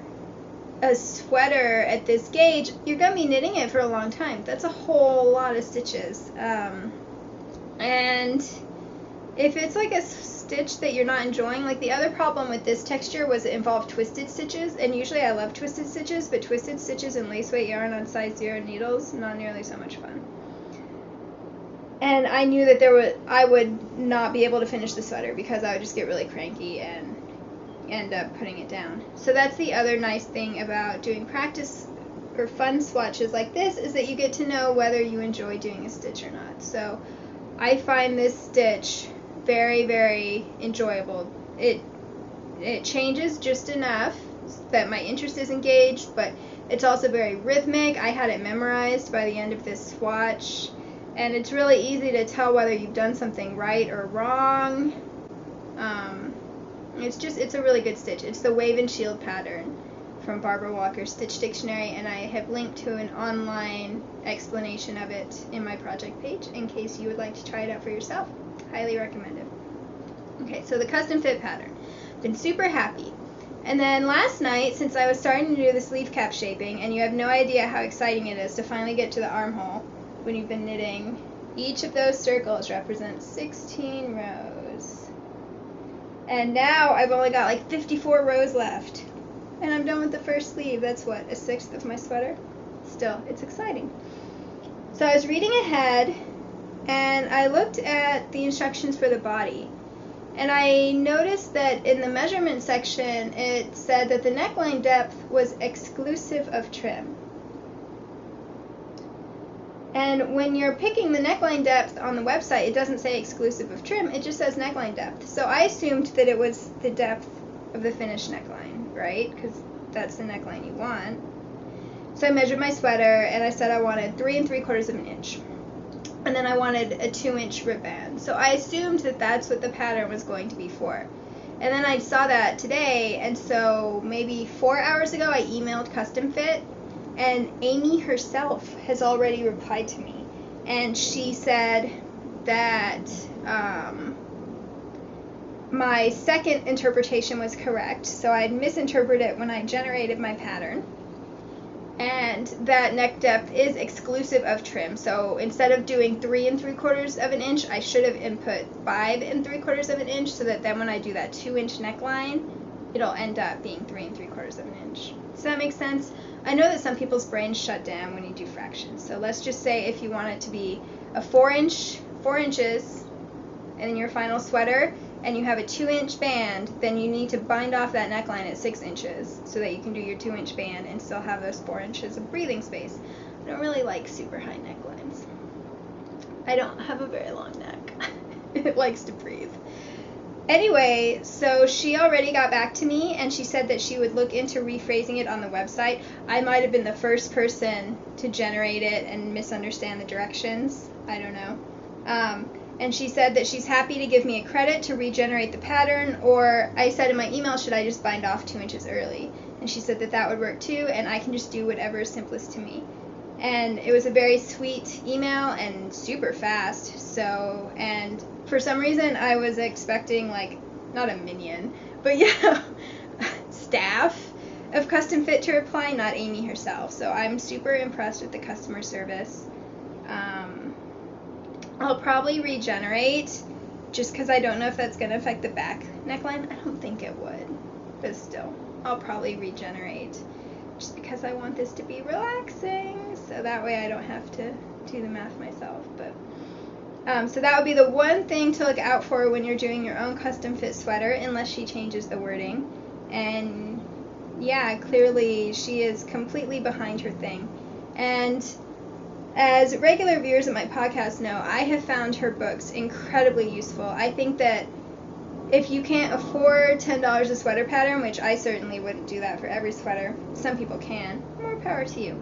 a sweater at this gauge, you're going to be knitting it for a long time. That's a whole lot of stitches. And if it's like a stitch that you're not enjoying, like the other problem with this texture was it involved twisted stitches, and usually I love twisted stitches, but twisted stitches and lace weight yarn on size 0 needles, not nearly so much fun. And I knew that I would not be able to finish the sweater because I would just get really cranky and end up putting it down. So that's the other nice thing about doing practice or fun swatches like this, is that you get to know whether you enjoy doing a stitch or not. So I find this stitch very, very enjoyable. It changes just enough that my interest is engaged, but it's also very rhythmic. I had it memorized by the end of this swatch, and it's really easy to tell whether you've done something right or wrong. It's a really good stitch. It's the Wave and Shield pattern from Barbara Walker's Stitch Dictionary, and I have linked to an online explanation of it in my project page in case you would like to try it out for yourself. Highly recommended. Okay, so the custom fit pattern. Been super happy. And then last night, since I was starting to do the sleeve cap shaping, and you have no idea how exciting it is to finally get to the armhole when you've been knitting, each of those circles represents 16 rows. And now I've only got like 54 rows left. And I'm done with the first sleeve. That's what, a sixth of my sweater? Still, it's exciting. So I was reading ahead, and I looked at the instructions for the body. And I noticed that in the measurement section, it said that the neckline depth was exclusive of trim. And when you're picking the neckline depth on the website, it doesn't say exclusive of trim, it just says neckline depth. So I assumed that it was the depth of the finished neckline, right? Because that's the neckline you want. So I measured my sweater, and I said I wanted 3 3/4 inches. And then I wanted a 2-inch rib band. So I assumed that that's what the pattern was going to be for. And then I saw that today, and so maybe 4 hours ago I emailed Custom Fit, and Amy herself has already replied to me. And she said that my second interpretation was correct. So I'd misinterpreted it when I generated my pattern. And that neck depth is exclusive of trim. So instead of doing 3 3/4 of an inch, I should have input 5 3/4 of an inch, so that then when I do that 2-inch neckline, it'll end up being 3 3/4 of an inch. Does that make sense? I know that some people's brains shut down when you do fractions. So let's just say if you want it to be a 4 inches in your final sweater, and you have a 2-inch band, then you need to bind off that neckline at 6 inches so that you can do your 2-inch band and still have those 4 inches of breathing space. I don't really like super high necklines. I don't have a very long neck. It likes to breathe. Anyway, so she already got back to me, and she said that she would look into rephrasing it on the website. I might have been the first person to generate it and misunderstand the directions. I don't know. And she said that she's happy to give me a credit to regenerate the pattern, or I said in my email, should I just bind off 2 inches early? And she said that that would work too, and I can just do whatever is simplest to me. And it was a very sweet email and super fast. So, and for some reason I was expecting, like, not a minion, but yeah, staff of Custom Fit to reply, not Amy herself. So I'm super impressed with the customer service. I'll probably regenerate, just because I don't know if that's going to affect the back neckline. I don't think it would, but still, I'll probably regenerate, just because I want this to be relaxing, so that way I don't have to do the math myself. But so that would be the one thing to look out for when you're doing your own custom fit sweater, unless she changes the wording. And yeah, clearly she is completely behind her thing. And as regular viewers of my podcast know, I have found her books incredibly useful. I think that if you can't afford $10 a sweater pattern, which I certainly wouldn't do that for every sweater, some people can, more power to you.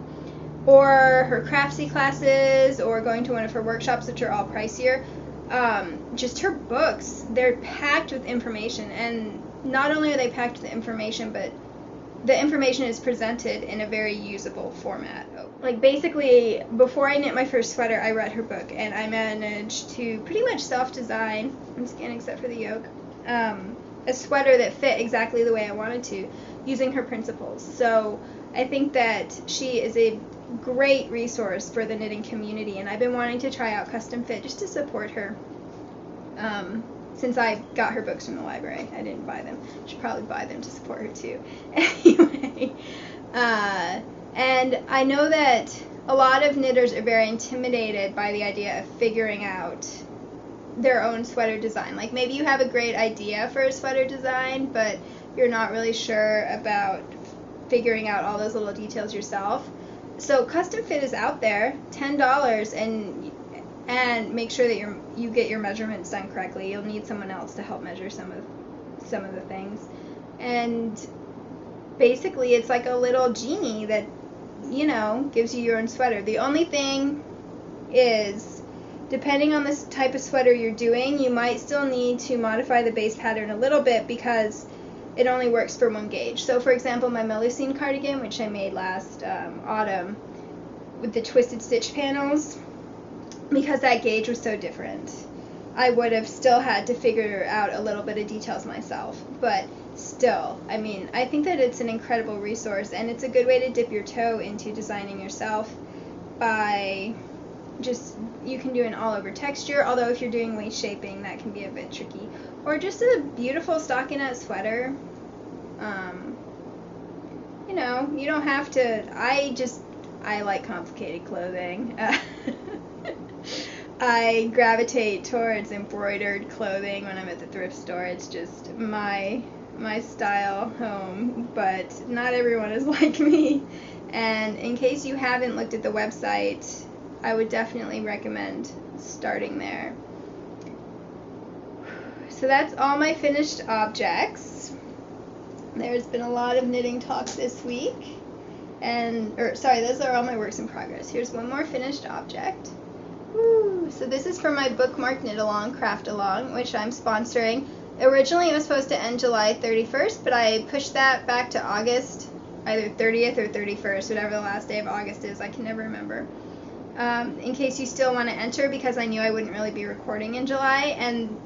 Or her Craftsy classes, or going to one of her workshops, which are all pricier. Just her books, they're packed with information, and not only are they packed with information, but the information is presented in a very usable format. Like, basically, before I knit my first sweater, I read her book, and I managed to pretty much self-design, I'm scanning except for the yoke, a sweater that fit exactly the way I wanted to, using her principles. So I think that she is a great resource for the knitting community, and I've been wanting to try out Custom Fit just to support her. Since I got her books from the library. I didn't buy them. I should probably buy them to support her too. Anyway, and I know that a lot of knitters are very intimidated by the idea of figuring out their own sweater design. Like, maybe you have a great idea for a sweater design, but you're not really sure about figuring out all those little details yourself. So Custom Fit is out there, $10, and make sure that you get your measurements done correctly. You'll need someone else to help measure some of the things. And basically it's like a little genie that, you know, gives you your own sweater. The only thing is, depending on this type of sweater you're doing, you might still need to modify the base pattern a little bit, because it only works for one gauge. So for example, my Melusine cardigan, which I made last autumn with the twisted stitch panels, because that gauge was so different, I would have still had to figure out a little bit of details myself. But still, I mean, I think that it's an incredible resource, and it's a good way to dip your toe into designing yourself by just, you can do an all-over texture, although if you're doing waist shaping, that can be a bit tricky. Or just a beautiful stockinette sweater. You know, you don't have to, I like complicated clothing. I gravitate towards embroidered clothing when I'm at the thrift store. It's just my style home, but not everyone is like me. And in case you haven't looked at the website, I would definitely recommend starting there. So that's all my finished objects. There's been a lot of knitting talk this week. Those are all my works in progress. Here's one more finished object. Woo. So this is for my bookmark Knit Along, Craft Along, which I'm sponsoring. Originally it was supposed to end July 31st, but I pushed that back to August, either 30th or 31st, whatever the last day of August is. I can never remember. In case you still want to enter, because I knew I wouldn't really be recording in July, and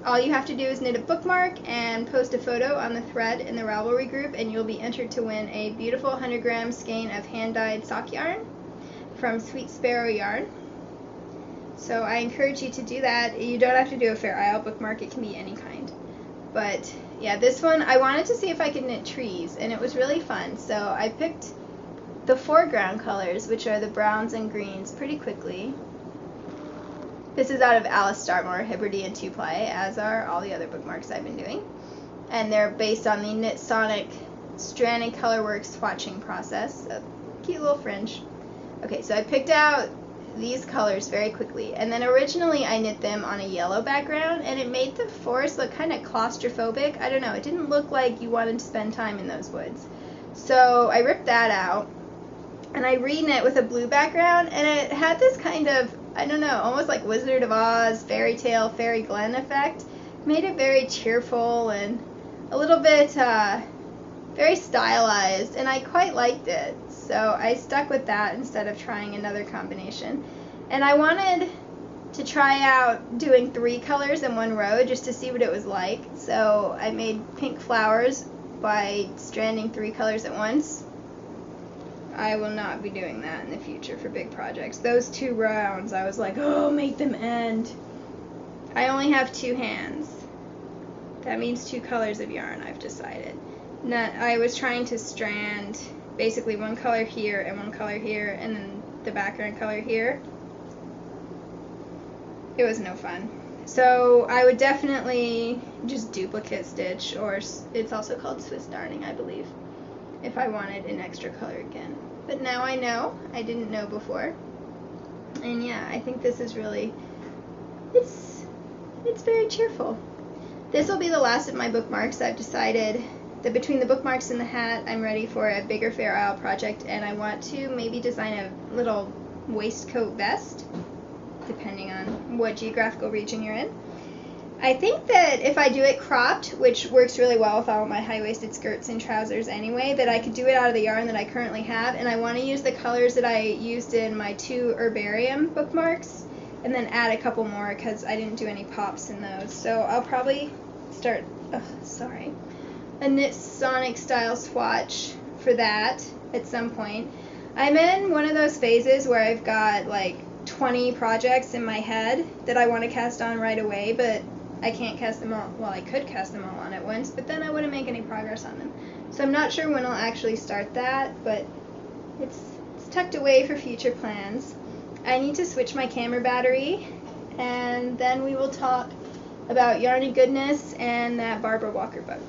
All you have to do is knit a bookmark and post a photo on the thread in the Ravelry group, and you'll be entered to win a beautiful 100-gram skein of hand-dyed sock yarn from Sweet Sparrow Yarn. So I encourage you to do that. You don't have to do a Fair Isle bookmark, it can be any kind. But yeah, this one, I wanted to see if I could knit trees, and it was really fun. So I picked the foreground colors, which are the browns and greens, pretty quickly. This is out of Alice Dartmoor, Hebridean 2-ply, as are all the other bookmarks I've been doing. And they're based on the Knit Sonic Stranded Colorworks swatching process. A cute little fringe. Okay, so I picked out these colors very quickly, and then originally I knit them on a yellow background, and it made the forest look kind of claustrophobic. I don't know, it didn't look like you wanted to spend time in those woods. So I ripped that out, and I re-knit with a blue background, and it had this kind of, I don't know, almost like Wizard of Oz, fairy tale, Fairy Glen effect. Made it very cheerful and a little bit very stylized, and I quite liked it. So I stuck with that instead of trying another combination. And I wanted to try out doing 3 colors in one row just to see what it was like. So I made pink flowers by stranding 3 colors at once. I will not be doing that in the future for big projects. Those 2 rounds, I was like, oh, make them end. I only have 2 hands. That means 2 colors of yarn, I've decided. I was trying to strand basically 1 color here and 1 color here, and then the background color here. It was no fun. So I would definitely just duplicate stitch, or it's also called Swiss darning, I believe, if I wanted an extra color again. But now I know. I didn't know before. And yeah, I think this is really, it's very cheerful. This will be the last of my bookmarks. I've decided that between the bookmarks and the hat, I'm ready for a bigger Fair Isle project, and I want to maybe design a little waistcoat vest, depending on what geographical region you're in. I think that if I do it cropped, which works really well with all my high-waisted skirts and trousers anyway, that I could do it out of the yarn that I currently have, and I want to use the colors that I used in my 2 herbarium bookmarks, and then add a couple more because I didn't do any pops in those. So I'll probably start, a Knit Sonic style swatch for that at some point. I'm in one of those phases where I've got like 20 projects in my head that I want to cast on right away, but I can't cast them all. Well, I could cast them all on at once, but then I wouldn't make any progress on them. So I'm not sure when I'll actually start that, but it's tucked away for future plans. I need to switch my camera battery, and then we will talk about Yarn and Goodness and that Barbara Walker book.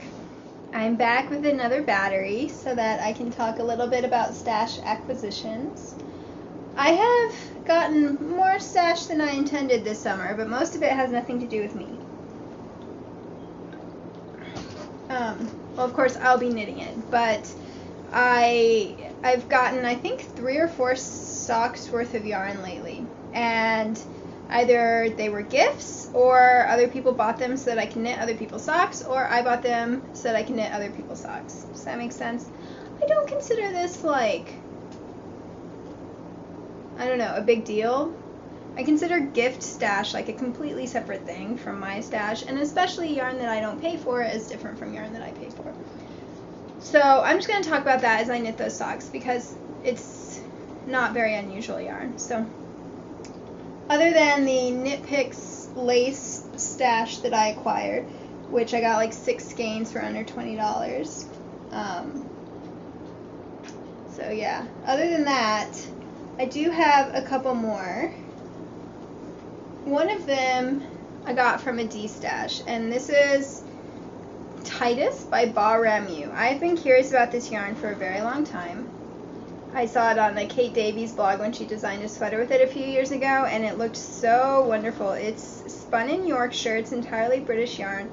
I'm back with another battery so that I can talk a little bit about stash acquisitions. I have gotten more stash than I intended this summer, but most of it has nothing to do with me. Well, of course, I'll be knitting it, but I've gotten, I think, 3 or 4 socks worth of yarn lately, and either they were gifts, or other people bought them so that I can knit other people's socks, or I bought them so that I can knit other people's socks. Does that make sense? I don't consider this, like, I don't know, a big deal. I consider gift stash like a completely separate thing from my stash, and especially yarn that I don't pay for is different from yarn that I pay for. So I'm just going to talk about that as I knit those socks because it's not very unusual yarn. So other than the Knit Picks lace stash that I acquired, which I got like 6 skeins for under $20. So yeah, other than that, I do have a couple more. One of them I got from a D-stash, and this is Titus by Ba Ramu. I've been curious about this yarn for a very long time. I saw it on the Kate Davies blog when she designed a sweater with it a few years ago, and it looked so wonderful. It's spun in Yorkshire, it's entirely British yarn,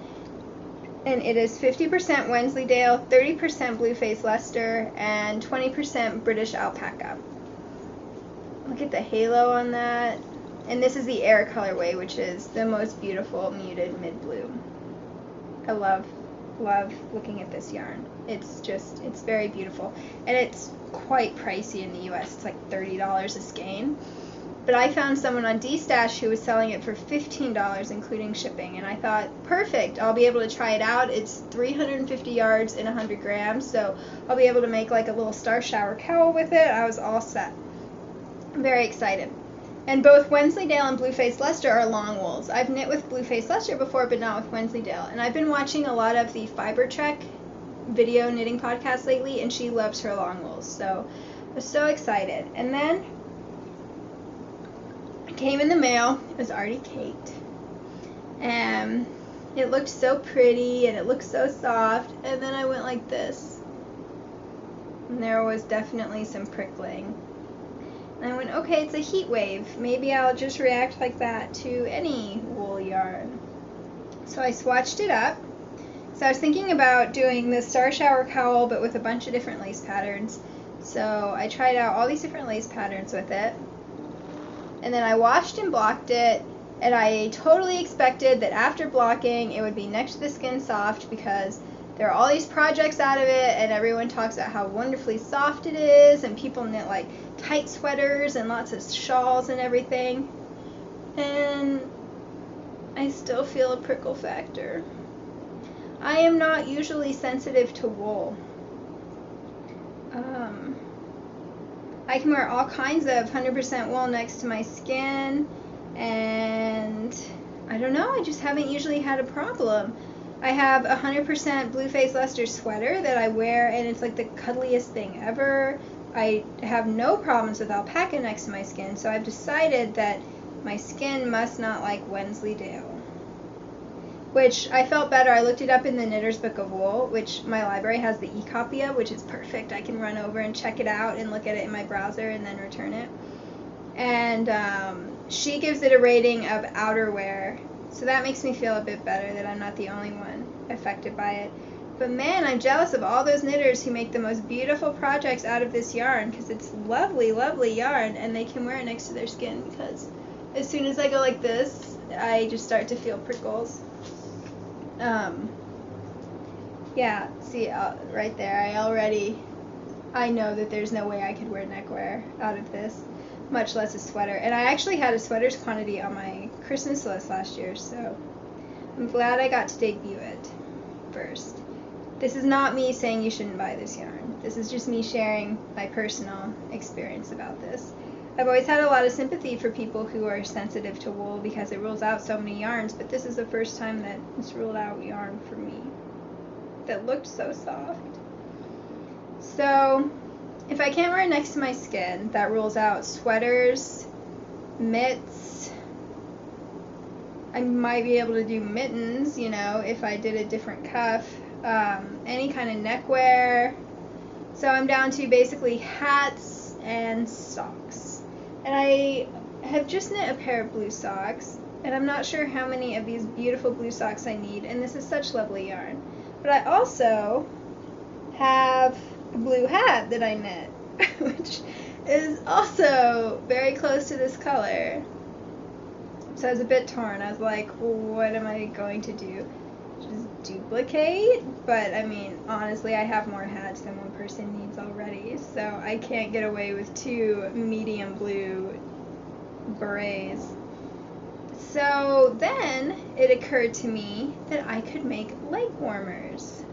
and it is 50% Wensleydale, 30% Blueface Leicester, and 20% British alpaca. Look at the halo on that. And this is the Air colorway, which is the most beautiful muted mid-blue. I love looking at this yarn. It's very beautiful. And it's quite pricey in the US. It's like $30 a skein. But I found someone on DStash who was selling it for $15, including shipping, and I thought, perfect, I'll be able to try it out. It's 350 yards and 100 grams, so I'll be able to make like a little star shower cowl with it. I was all set. I'm very excited. And both Wensleydale and Blueface Leicester are long wools. I've knit with Blueface Leicester before, but not with Wensleydale. And I've been watching a lot of the Fiber Trek video knitting podcast lately, and she loves her long wools. So I was so excited. And then it came in the mail. It was already caked. And it looked so pretty, and it looked so soft. And then I went like this. And there was definitely some prickling. And I went, okay, it's a heat wave. Maybe I'll just react like that to any wool yarn. So I swatched it up. So I was thinking about doing the Star Shower Cowl, but with a bunch of different lace patterns. So I tried out all these different lace patterns with it. And then I washed and blocked it. And I totally expected that after blocking, it would be next to the skin soft, because there are all these projects out of it, and everyone talks about how wonderfully soft it is, and people knit like tight sweaters and lots of shawls and everything. And I still feel a prickle factor. I am not usually sensitive to wool. I can wear all kinds of 100% wool next to my skin, and I don't know, I just haven't usually had a problem. I have a 100% Blueface Leicester sweater that I wear, and it's like the cuddliest thing ever. I have no problems with alpaca next to my skin, so I've decided that my skin must not like Wensleydale. Which I felt better. I looked it up in the Knitter's Book of Wool, which my library has the e-copy of, which is perfect. I can run over and check it out and look at it in my browser and then return it. And she gives it a rating of outerwear. So that makes me feel a bit better that I'm not the only one affected by it. But man, I'm jealous of all those knitters who make the most beautiful projects out of this yarn, because it's lovely, lovely yarn, and they can wear it next to their skin, because as soon as I go like this, I just start to feel prickles. Yeah, see, right there, I know that there's no way I could wear neckwear out of this, much less a sweater. And I actually had a sweaters quantity on my Christmas list last year, so I'm glad I got to debut it first. This is not me saying you shouldn't buy this yarn. This is just me sharing my personal experience about this. I've always had a lot of sympathy for people who are sensitive to wool because it rules out so many yarns, but this is the first time that it's ruled out yarn for me that looked so soft. So if I can't wear it next to my skin, that rules out sweaters, mitts. I might be able to do mittens, you know, if I did a different cuff, any kind of neckwear. So I'm down to basically hats and socks. And I have just knit a pair of blue socks, and I'm not sure how many of these beautiful blue socks I need, and this is such lovely yarn. But I also have a blue hat that I knit, which is also very close to this color. So I was a bit torn. I was like, what am I going to do? Just duplicate? But I mean, honestly, I have more hats than one person needs already, so I can't get away with 2 medium blue berets. So then it occurred to me that I could make leg warmers.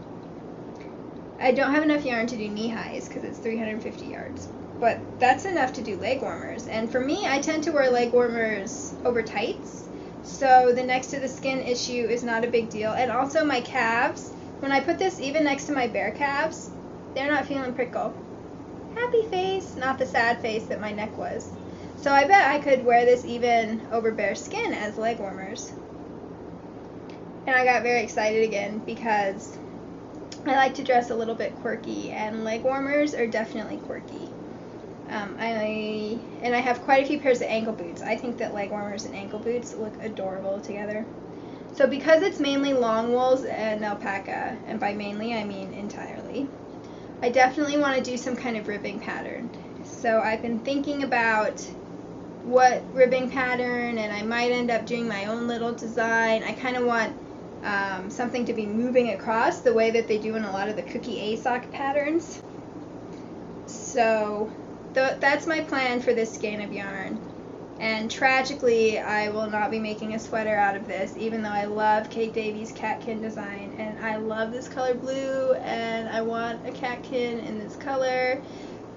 I don't have enough yarn to do knee highs because it's 350 yards, but that's enough to do leg warmers. And for me, I tend to wear leg warmers over tights, so the next to the skin issue is not a big deal. And also my calves, when I put this even next to my bare calves, they're not feeling prickle. Happy face, not the sad face that my neck was. So I bet I could wear this even over bare skin as leg warmers. And I got very excited again because I like to dress a little bit quirky, and leg warmers are definitely quirky. I have quite a few pairs of ankle boots. I think that leg warmers and ankle boots look adorable together. So because it's mainly long wools and alpaca, and by mainly I mean entirely, I definitely want to do some kind of ribbing pattern. So I've been thinking about what ribbing pattern, and I might end up doing my own little design. I kind of want something to be moving across the way that they do in a lot of the Cookie A sock patterns. So that's my plan for this skein of yarn. And tragically, I will not be making a sweater out of this, even though I love Kate Davies' catkin design. And I love this color blue, and I want a catkin in this color,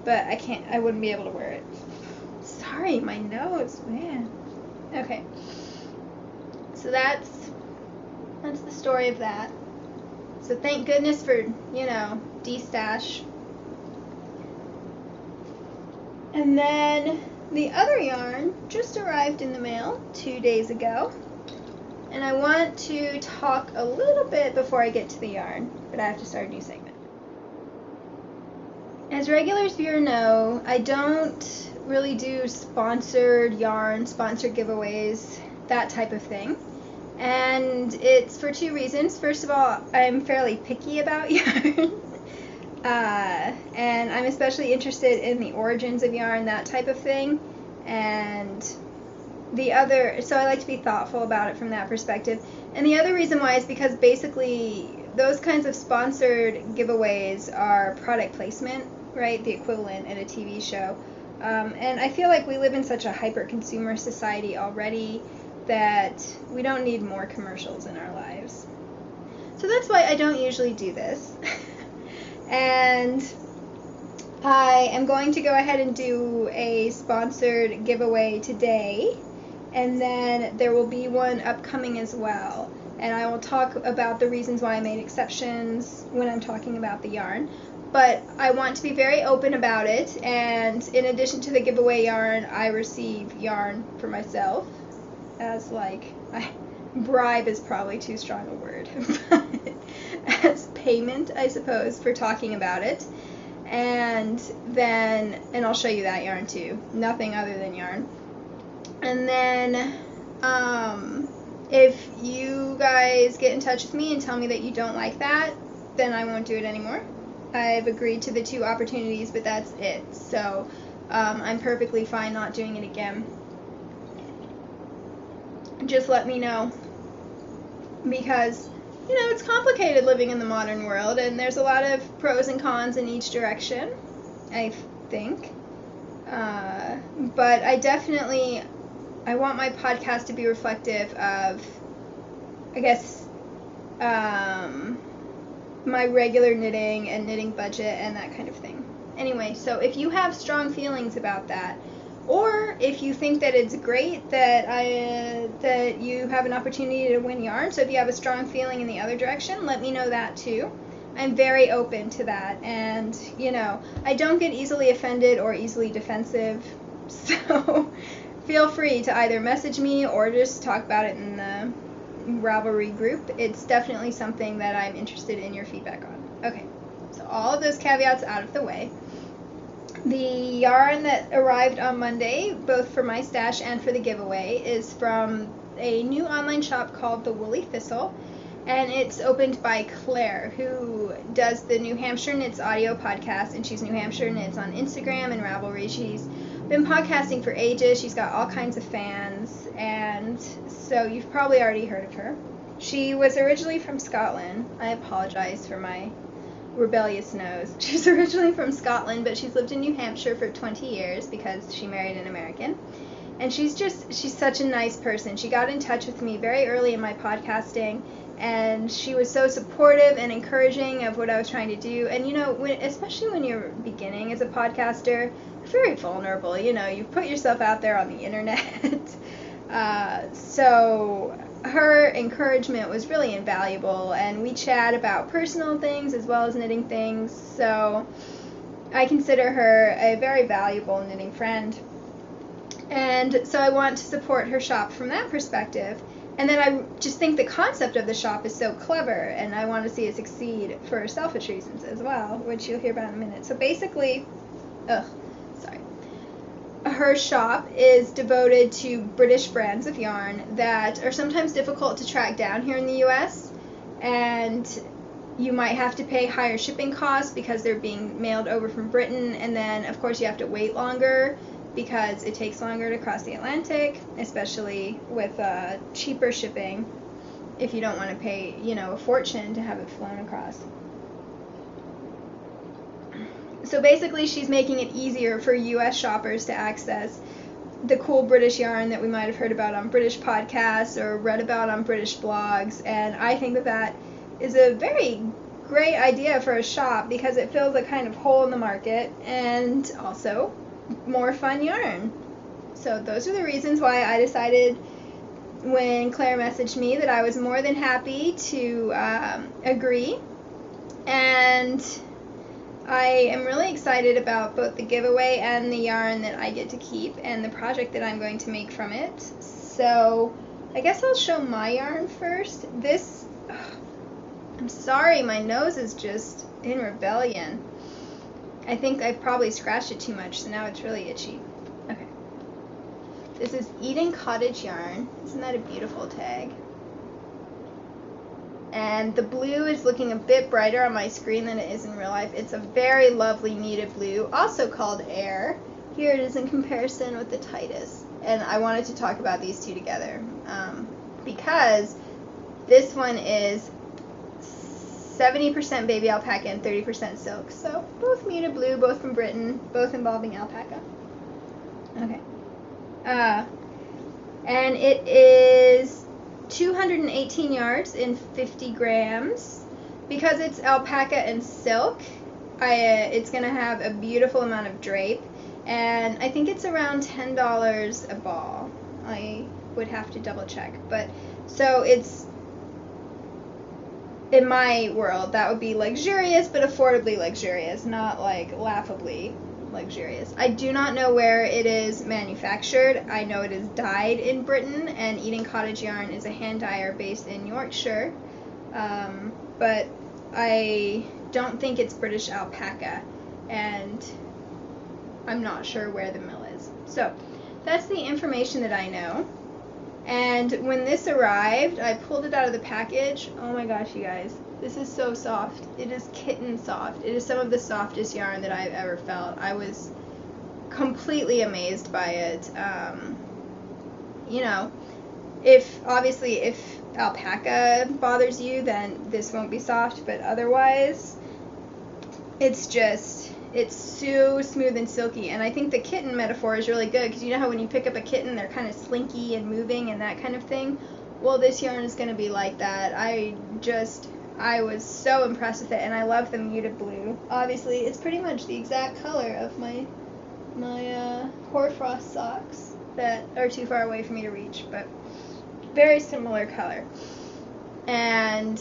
but I wouldn't be able to wear it. Sorry, my nose, man. Okay. So that's the story of that. So thank goodness for, D-Stash. And then the other yarn just arrived in the mail 2 days ago. And I want to talk a little bit before I get to the yarn, but I have to start a new segment. As regulars viewer know, I don't really do sponsored yarn, sponsored giveaways, that type of thing. And it's for two reasons. First of all, I'm fairly picky about yarn. And I'm especially interested in the origins of yarn, that type of thing. And so I like to be thoughtful about it from that perspective. And the other reason why is because basically those kinds of sponsored giveaways are product placement, right? The equivalent in a TV show. And I feel like we live in such a hyper-consumer society already that we don't need more commercials in our lives. So that's why I don't usually do this. And I am going to go ahead and do a sponsored giveaway today, and then there will be one upcoming as well. And I will talk about the reasons why I made exceptions when I'm talking about the yarn. But I want to be very open about it, and in addition to the giveaway yarn, I receive yarn for myself as bribe is probably too strong a word, but as payment, I suppose, for talking about it. And I'll show you that yarn too. Nothing other than yarn. And then, if you guys get in touch with me and tell me that you don't like that, then I won't do it anymore. I've agreed to the 2 opportunities, but that's it. So, I'm perfectly fine not doing it again. Just let me know, because it's complicated living in the modern world, and there's a lot of pros and cons in each direction, I think. But I want my podcast to be reflective of, I guess, my regular knitting and knitting budget and that kind of thing. Anyway, so if you have strong feelings about that, or if you think that it's great that you have an opportunity to win yarn, so if you have a strong feeling in the other direction, let me know that too. I'm very open to that, and I don't get easily offended or easily defensive, so feel free to either message me or just talk about it in the Ravelry group. It's definitely something that I'm interested in your feedback on. Okay, so all of those caveats out of the way. The yarn that arrived on Monday, both for my stash and for the giveaway, is from a new online shop called The Woolly Thistle, and it's opened by Claire, who does the New Hampshire Knits audio podcast, and she's New Hampshire Knits on Instagram and Ravelry. She's been podcasting for ages. She's got all kinds of fans, and so you've probably already heard of her. She was originally from Scotland. I apologize for my rebellious nose. She's originally from Scotland, but she's lived in New Hampshire for 20 years because she married an American. And she's such a nice person. She got in touch with me very early in my podcasting, and she was so supportive and encouraging of what I was trying to do. And especially when you're beginning as a podcaster, you're very vulnerable. You put yourself out there on the internet. So her encouragement was really invaluable, and we chat about personal things as well as knitting things, so I consider her a very valuable knitting friend. And so I want to support her shop from that perspective. And then I just think the concept of the shop is so clever, and I want to see it succeed for selfish reasons as well, which you'll hear about in a minute. So basically, her shop is devoted to British brands of yarn that are sometimes difficult to track down here in the US, and you might have to pay higher shipping costs because they're being mailed over from Britain, and then of course you have to wait longer because it takes longer to cross the Atlantic, especially with cheaper shipping if you don't want to pay, a fortune to have it flown across. So basically she's making it easier for US shoppers to access the cool British yarn that we might have heard about on British podcasts or read about on British blogs, and I think that that is a very great idea for a shop because it fills a kind of hole in the market and also more fun yarn. So those are the reasons why I decided when Claire messaged me that I was more than happy to agree, and I am really excited about both the giveaway and the yarn that I get to keep and the project that I'm going to make from it. So I guess I'll show my yarn first. This, I'm sorry, my nose is just in rebellion. I think I probably scratched it too much, so now it's really itchy. Okay. This is Eden Cottage yarn. Isn't that a beautiful tag? And the blue is looking a bit brighter on my screen than it is in real life. It's a very lovely muted blue, also called Air. Here it is in comparison with the Titus. And I wanted to talk about these two together because this one is 70% baby alpaca and 30% silk. So both muted blue, both from Britain, both involving alpaca. Okay. And it is 218 yards in 50 grams. Because it's alpaca and silk, it's going to have a beautiful amount of drape, and I think it's around $10 a ball. I would have to double check, but so it's, in my world, that would be luxurious, but affordably luxurious, not like laughably luxurious. I do not know where it is manufactured. I know it is dyed in Britain, and Eden Cottage Yarn is a hand dyer based in Yorkshire, but I don't think it's British alpaca, and I'm not sure where the mill is. So that's the information that I know. And when this arrived, I pulled it out of the package. Oh my gosh, you guys, this is so soft. It is kitten soft. It is some of the softest yarn that I've ever felt. I was completely amazed by it. You know, if alpaca bothers you, then this won't be soft, but otherwise, it's so smooth and silky. And I think the kitten metaphor is really good, because you know how when you pick up a kitten, they're kind of slinky and moving and that kind of thing? Well, this yarn is going to be like that. I was so impressed with it, and I love the muted blue. Obviously, it's pretty much the exact color of my hoarfrost socks that are too far away for me to reach, but very similar color. And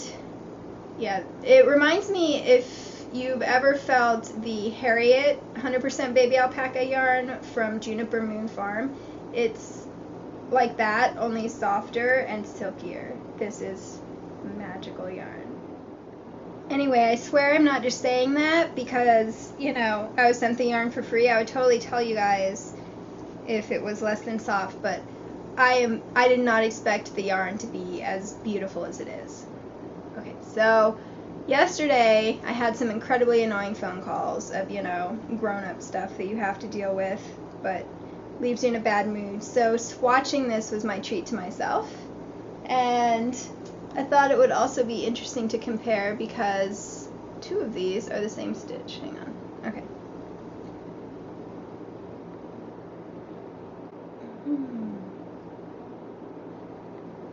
yeah, it reminds me, if you've ever felt the Harriet 100% baby alpaca yarn from Juniper Moon Farm, it's like that, only softer and silkier. This is magical yarn. Anyway, I swear I'm not just saying that because, you know, I was sent the yarn for free. I would totally tell you guys if it was less than soft, but I did not expect the yarn to be as beautiful as it is. Okay, so yesterday I had some incredibly annoying phone calls of, you know, grown-up stuff that you have to deal with, but leaves you in a bad mood. So swatching this was my treat to myself, and I thought it would also be interesting to compare because two of these are the same stitch. Hang on. Okay.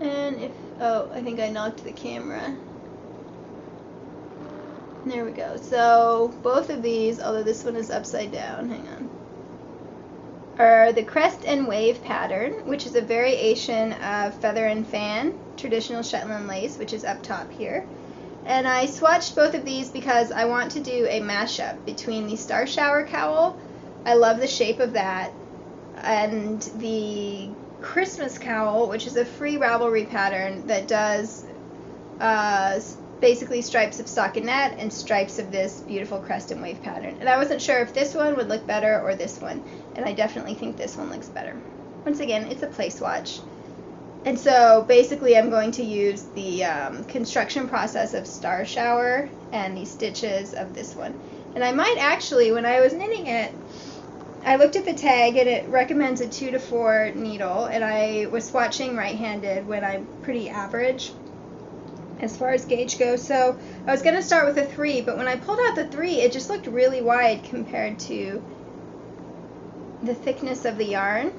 And I think I knocked the camera. There we go. So both of these, although this one is upside down, hang on, are the Crest and Wave pattern, which is a variation of Feather and Fan, traditional Shetland lace, which is up top here. And I swatched both of these because I want to do a mashup between the Star Shower cowl, I love the shape of that, and the Christmas cowl, which is a free Ravelry pattern that does basically stripes of stockinette and stripes of this beautiful Crest and Wave pattern. And I wasn't sure if this one would look better or this one, and I definitely think this one looks better. Once again, it's a play swatch. And so basically I'm going to use the construction process of Star Shower and the stitches of this one. And I might actually, when I was knitting it, I looked at the tag and it recommends a 2 to 4 needle, and I was swatching right-handed when I'm pretty average as far as gauge goes, so I was going to start with a 3, but when I pulled out the 3, it just looked really wide compared to the thickness of the yarn.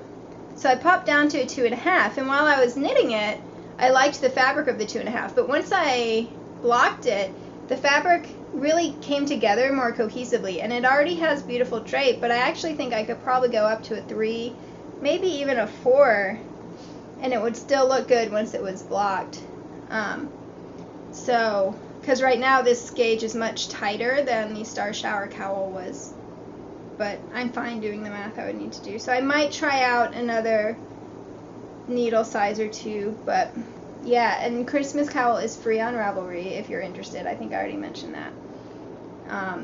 So I popped down to a 2.5, and while I was knitting it, I liked the fabric of the 2.5, but once I blocked it, the fabric really came together more cohesively, and it already has beautiful drape, but I actually think I could probably go up to a 3, maybe even a 4, and it would still look good once it was blocked. Because right now this gauge is much tighter than the Star Shower cowl was, but I'm fine doing the math I would need to do. So I might try out another needle size or 2, but yeah, and Christmas cowl is free on Ravelry if you're interested. I think I already mentioned that.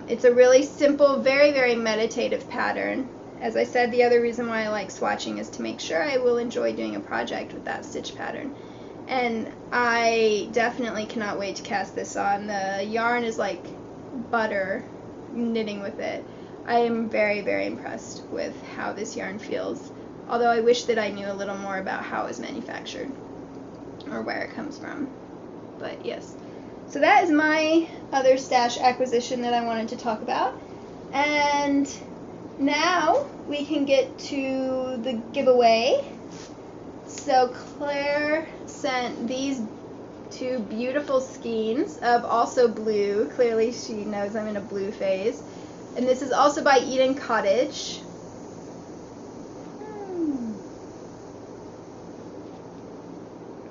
It's a really simple, very, very meditative pattern. As I said, the other reason why I like swatching is to make sure I will enjoy doing a project with that stitch pattern. And I definitely cannot wait to cast this on. The yarn is like butter knitting with it. I am very, very impressed with how this yarn feels, although I wish that I knew a little more about how it was manufactured or where it comes from. But yes, so that is my other stash acquisition that I wanted to talk about. And now we can get to the giveaway. So Claire sent these 2 beautiful skeins of also blue. Clearly she knows I'm in a blue phase. And this is also by Eden Cottage.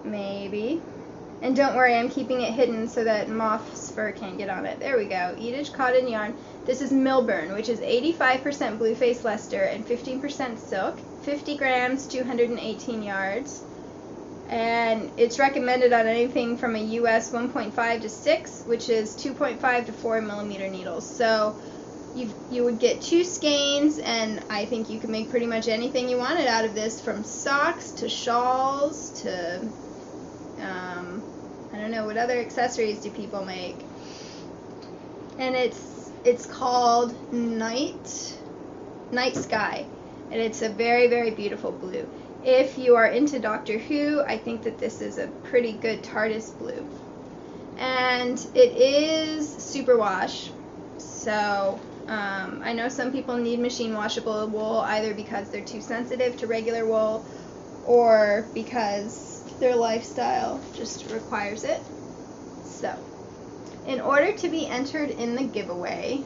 Maybe. And don't worry, I'm keeping it hidden so that moth's fur can't get on it. There we go. Eden Cotton yarn. This is Milburn, which is 85% Blueface Leicester and 15% silk. 50 grams, 218 yards. And it's recommended on anything from a US 1.5 to 6, which is 2.5 to 4 millimeter needles. So you would get 2 skeins, and I think you can make pretty much anything you wanted out of this, from socks to shawls to I don't know, what other accessories do people make? And it's called Night Sky, and it's a very, very beautiful blue. If you are into Doctor Who, I think that this is a pretty good TARDIS blue. And it is superwash, so I know some people need machine washable wool, either because they're too sensitive to regular wool or because their lifestyle just requires it. So, in order to be entered in the giveaway,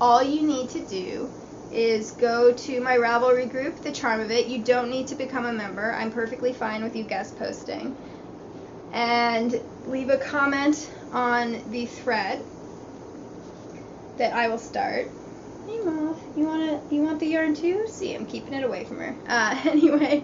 all you need to do is go to my Ravelry group, The Charm of It. You don't need to become a member. I'm perfectly fine with you guest posting. And leave a comment on the thread that I will start. Hey Moth, you want the yarn too? See, I'm keeping it away from her. Anyway,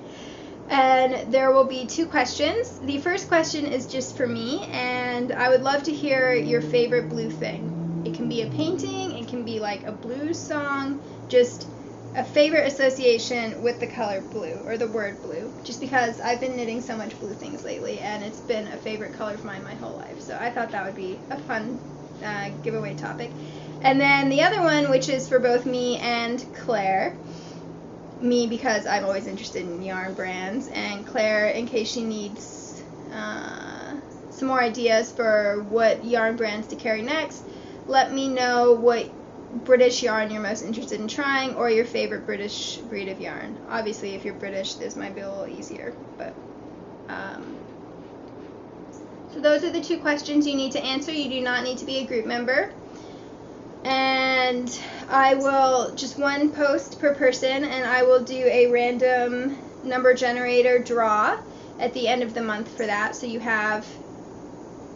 and there will be 2 questions. The first question is just for me, and I would love to hear your favorite blue thing. It can be a painting, it can be like a blues song, just a favorite association with the color blue or the word blue, just because I've been knitting so much blue things lately and it's been a favorite color of mine my whole life. So I thought that would be a fun giveaway topic. And then the other one, which is for both me and Claire. Me because I'm always interested in yarn brands, and Claire in case she needs some more ideas for what yarn brands to carry next. Let me know what British yarn you're most interested in trying, or your favorite British breed of yarn. Obviously, if you're British, this might be a little easier, but so those are the 2 questions you need to answer. You do not need to be a group member. And I will, just 1 post per person, and I will do a random number generator draw at the end of the month for that. So you have,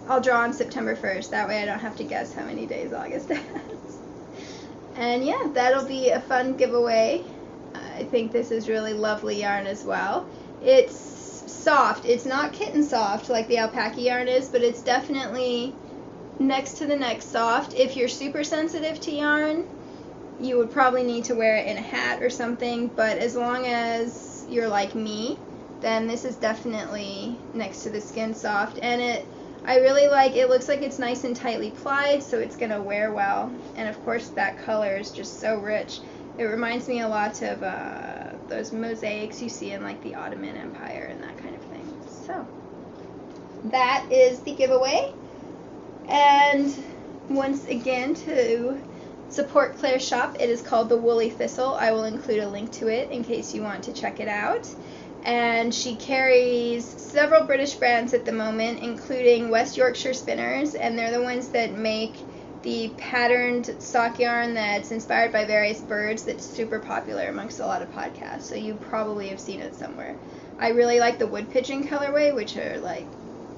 I'll draw on September 1st. That way I don't have to guess how many days August has. And yeah, that'll be a fun giveaway. I think this is really lovely yarn as well. It's soft. It's not kitten soft like the alpaca yarn is, but it's definitely next to the neck soft. If you're super sensitive to yarn, you would probably need to wear it in a hat or something, but as long as you're like me, then this is definitely next to the skin soft. And I really like, it looks like it's nice and tightly plied, so it's going to wear well. And of course that color is just so rich. It reminds me a lot of those mosaics you see in like the Ottoman Empire and that kind of thing. So that is the giveaway. And once again, to support Claire's shop. It is called The Woolly Thistle. I will include a link to it in case you want to check it out. And she carries several British brands at the moment, including West Yorkshire Spinners, and they're the ones that make the patterned sock yarn that's inspired by various birds that's super popular amongst a lot of podcasts, so you probably have seen it somewhere. I really like the wood pigeon colorway, which are like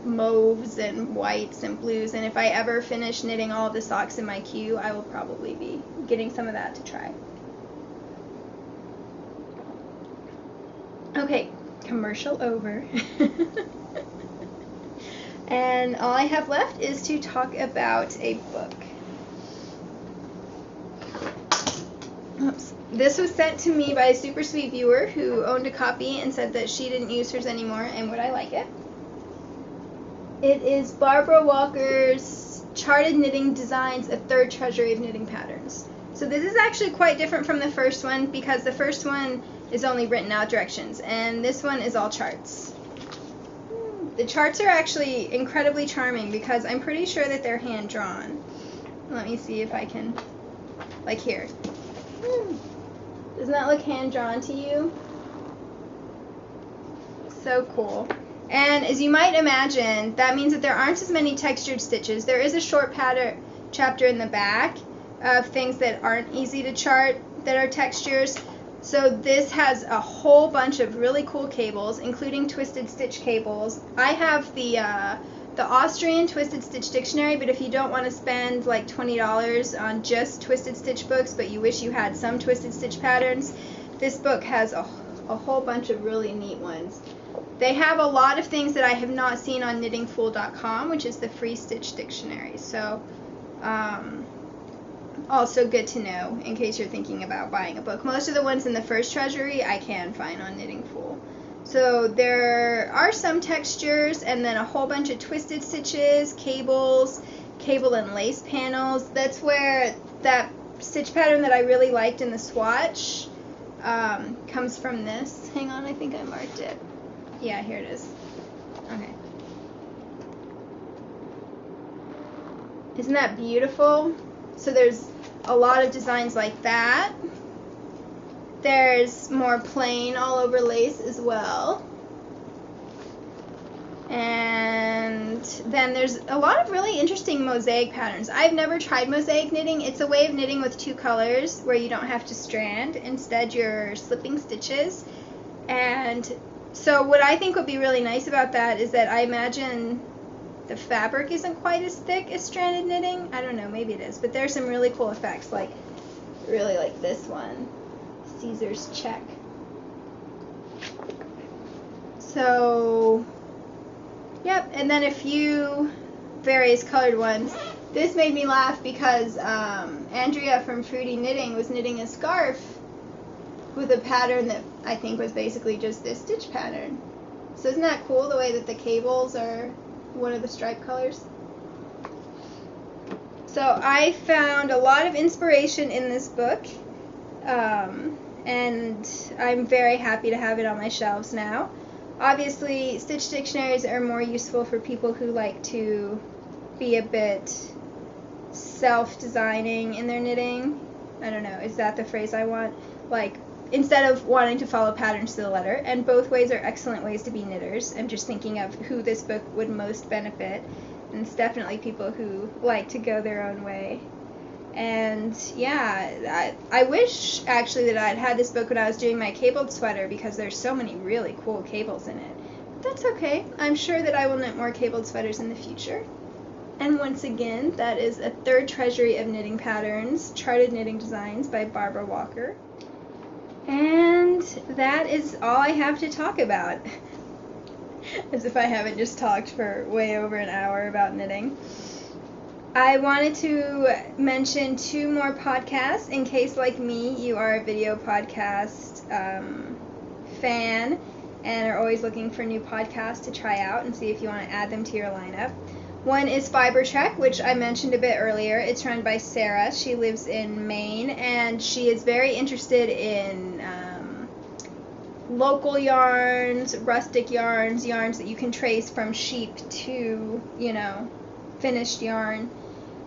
mauves and whites and blues, and if I ever finish knitting all of the socks in my queue, I will probably be getting some of that to try. Okay, commercial over. And all I have left is to talk about a book. Oops. This was sent to me by a super sweet viewer who owned a copy and said that she didn't use hers anymore, and would I like it? It is Barbara Walker's Charted Knitting Designs, A Third Treasury of Knitting Patterns. So this is actually quite different from the first one, because the first one is only written out directions, and this one is all charts. The charts are actually incredibly charming because I'm pretty sure that they're hand drawn. Let me see if I can, like here. Doesn't that look hand drawn to you? So cool. And as you might imagine, that means that there aren't as many textured stitches. There is a short chapter in the back of things that aren't easy to chart that are textures. So this has a whole bunch of really cool cables, including twisted stitch cables. I have the Austrian Twisted Stitch Dictionary, but if you don't want to spend like $20 on just twisted stitch books, but you wish you had some twisted stitch patterns, this book has a whole bunch of really neat ones. They have a lot of things that I have not seen on knittingfool.com, which is the free stitch dictionary. So also good to know in case you're thinking about buying a book. Most of the ones in the first treasury I can find on Knitting Fool. So there are some textures and then a whole bunch of twisted stitches, cables, cable and lace panels. That's where that stitch pattern that I really liked in the swatch comes from this. Hang on, I think I marked it. Yeah, here it is. Okay. Isn't that beautiful? So there's a lot of designs like that. There's more plain all over lace as well. And then there's a lot of really interesting mosaic patterns. I've never tried mosaic knitting. It's a way of knitting with two colors where you don't have to strand. Instead, you're slipping stitches. And so what I think would be really nice about that is that I imagine the fabric isn't quite as thick as stranded knitting. I don't know, maybe it is. But there's some really cool effects, like really like this one. Caesar's check. So, yep, and then a few various colored ones. This made me laugh because Andrea from Fruity Knitting was knitting a scarf with a pattern that I think was basically just this stitch pattern. So isn't that cool, the way that the cables are one of the stripe colors? So I found a lot of inspiration in this book. And I'm very happy to have it on my shelves now. Obviously, stitch dictionaries are more useful for people who like to be a bit self-designing in their knitting. I don't know, is that the phrase I want? Like, instead of wanting to follow patterns to the letter, and both ways are excellent ways to be knitters. I'm just thinking of who this book would most benefit, and it's definitely people who like to go their own way. And yeah, I wish actually that I'd had this book when I was doing my cabled sweater, because there's so many really cool cables in it. But that's okay. I'm sure that I will knit more cabled sweaters in the future. And once again, that is A Third Treasury of Knitting Patterns, Charted Knitting Designs by Barbara Walker. And that is all I have to talk about. As if I haven't just talked for way over an hour about knitting. I wanted to mention two more podcasts in case, like me, you are a video podcast fan and are always looking for new podcasts to try out and see if you want to add them to your lineup. One is Fiber Trek, which I mentioned a bit earlier. It's run by Sarah. She lives in Maine, and she is very interested in local yarns, rustic yarns, yarns that you can trace from sheep to, finished yarn.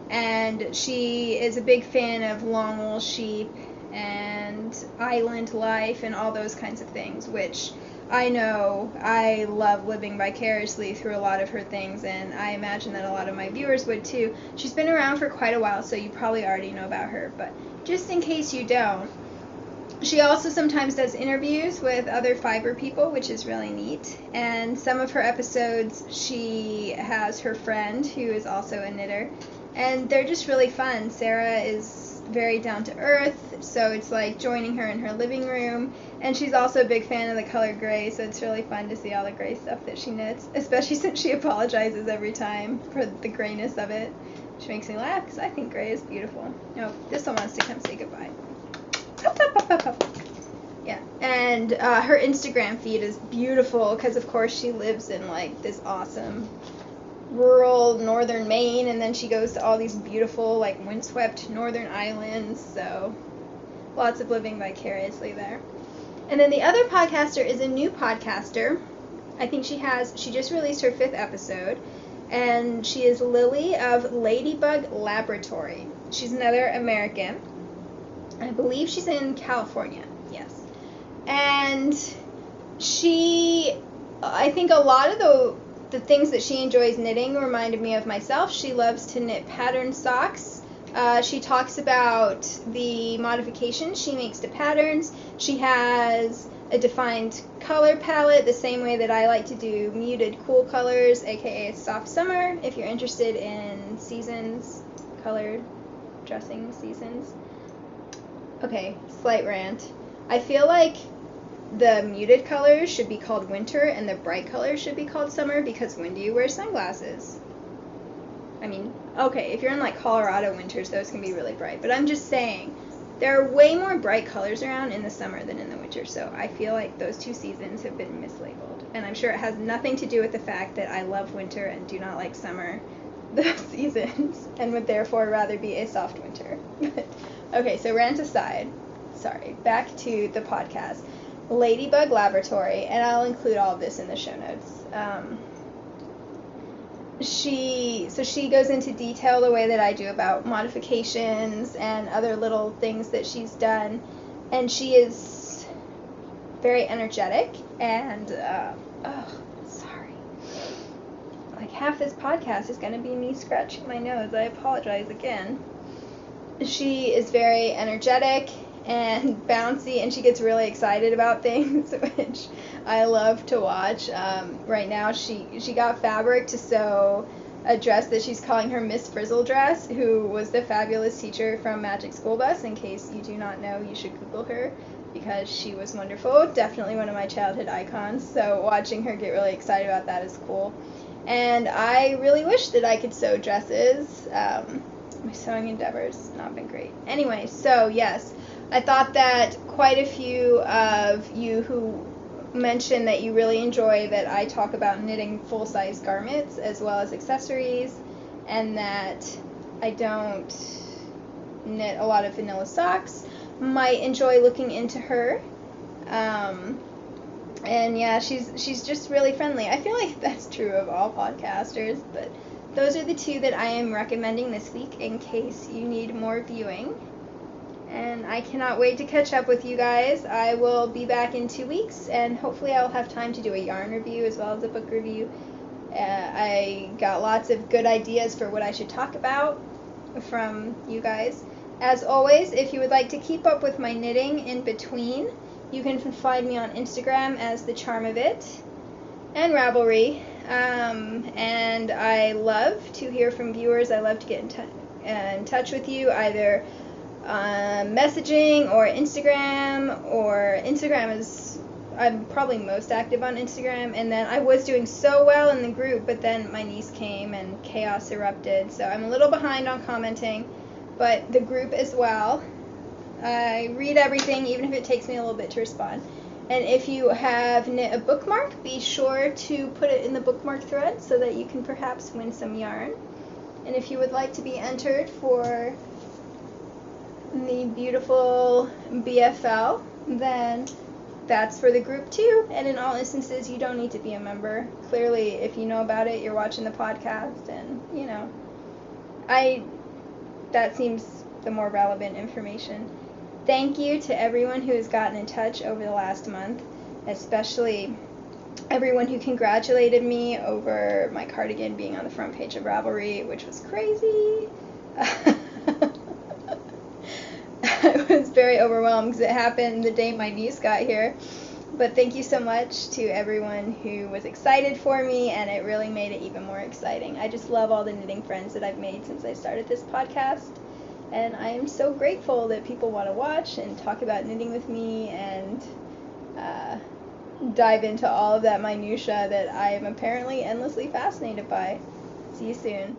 And she is a big fan of long wool sheep and island life and all those kinds of things, which I know I love living vicariously through a lot of her things, and I imagine that a lot of my viewers would too. She's been around for quite a while, so you probably already know about her, but just in case you don't, she also sometimes does interviews with other fiber people, which is really neat. And some of her episodes, she has her friend who is also a knitter, and they're just really fun. Sarah is very down to earth, so it's like joining her in her living room. And she's also a big fan of the color gray, so it's really fun to see all the gray stuff that she knits, especially since she apologizes every time for the grayness of it, which makes me laugh because I think gray is beautiful. Oh, this one wants to come say goodbye. Yeah, and her Instagram feed is beautiful because, of course, she lives in like this awesome rural northern Maine, and then she goes to all these beautiful like windswept northern islands, so lots of living vicariously there. And then the other podcaster is a new podcaster. I think she just released her 5th episode, and she is Lily of Ladybug Laboratory. She's another American. I believe she's in California, yes. And I think a lot of the things that she enjoys knitting reminded me of myself. She loves to knit pattern socks. She talks about the modifications she makes to patterns. She has a defined color palette, the same way that I like to do muted cool colors, aka soft summer, if you're interested in seasons, colored dressing seasons. Okay, slight rant. I feel like the muted colors should be called winter and the bright colors should be called summer, because when do you wear sunglasses? I mean, okay, if you're in like Colorado winters, those can be really bright, but I'm just saying there are way more bright colors around in the summer than in the winter, so I feel like those two seasons have been mislabeled. And I'm sure it has nothing to do with the fact that I love winter and do not like summer, the seasons, and would therefore rather be a soft winter. Okay, so rant aside, sorry, back to the podcast. Ladybug Laboratory, and I'll include all of this in the show notes. She goes into detail the way that I do about modifications and other little things that she's done, and she is very energetic, and sorry, like half this podcast is going to be me scratching my nose. I apologize again. She is very energetic and bouncy, and she gets really excited about things, which I love to watch. Right now she got fabric to sew a dress that she's calling her Miss Frizzle dress, who was the fabulous teacher from Magic School Bus. In case you do not know, you should Google her, because she was wonderful. Definitely one of my childhood icons, so watching her get really excited about that is cool. And I really wish that I could sew dresses. My sewing endeavors not been great. Anyway, so yes, I thought that quite a few of you who mentioned that you really enjoy that I talk about knitting full-size garments as well as accessories, and that I don't knit a lot of vanilla socks, might enjoy looking into her. And yeah, she's just really friendly. I feel like that's true of all podcasters, but those are the two that I am recommending this week in case you need more viewing. And I cannot wait to catch up with you guys. I will be back in 2 weeks, and hopefully I'll have time to do a yarn review as well as a book review. I got lots of good ideas for what I should talk about from you guys. As always, if you would like to keep up with my knitting in between, you can find me on Instagram as The Charm of It and Ravelry. And I love to hear from viewers. I love to get in touch with you, either messaging or Instagram. I'm probably most active on Instagram, and then I was doing so well in the group, but then my niece came and chaos erupted, so I'm a little behind on commenting, but the group as well. I read everything, even if it takes me a little bit to respond. And if you have knit a bookmark, be sure to put it in the bookmark thread so that you can perhaps win some yarn. And if you would like to be entered for the beautiful BFL, then that's for the group too. And in all instances, you don't need to be a member. Clearly, if you know about it, you're watching the podcast, and I that seems the more relevant information. Thank you to everyone who has gotten in touch over the last month, especially everyone who congratulated me over my cardigan being on the front page of Ravelry, which was crazy. I was very overwhelmed because it happened the day my niece got here. But thank you so much to everyone who was excited for me, and it really made it even more exciting. I just love all the knitting friends that I've made since I started this podcast, and I am so grateful that people want to watch and talk about knitting with me and dive into all of that minutia that I am apparently endlessly fascinated by. See you soon.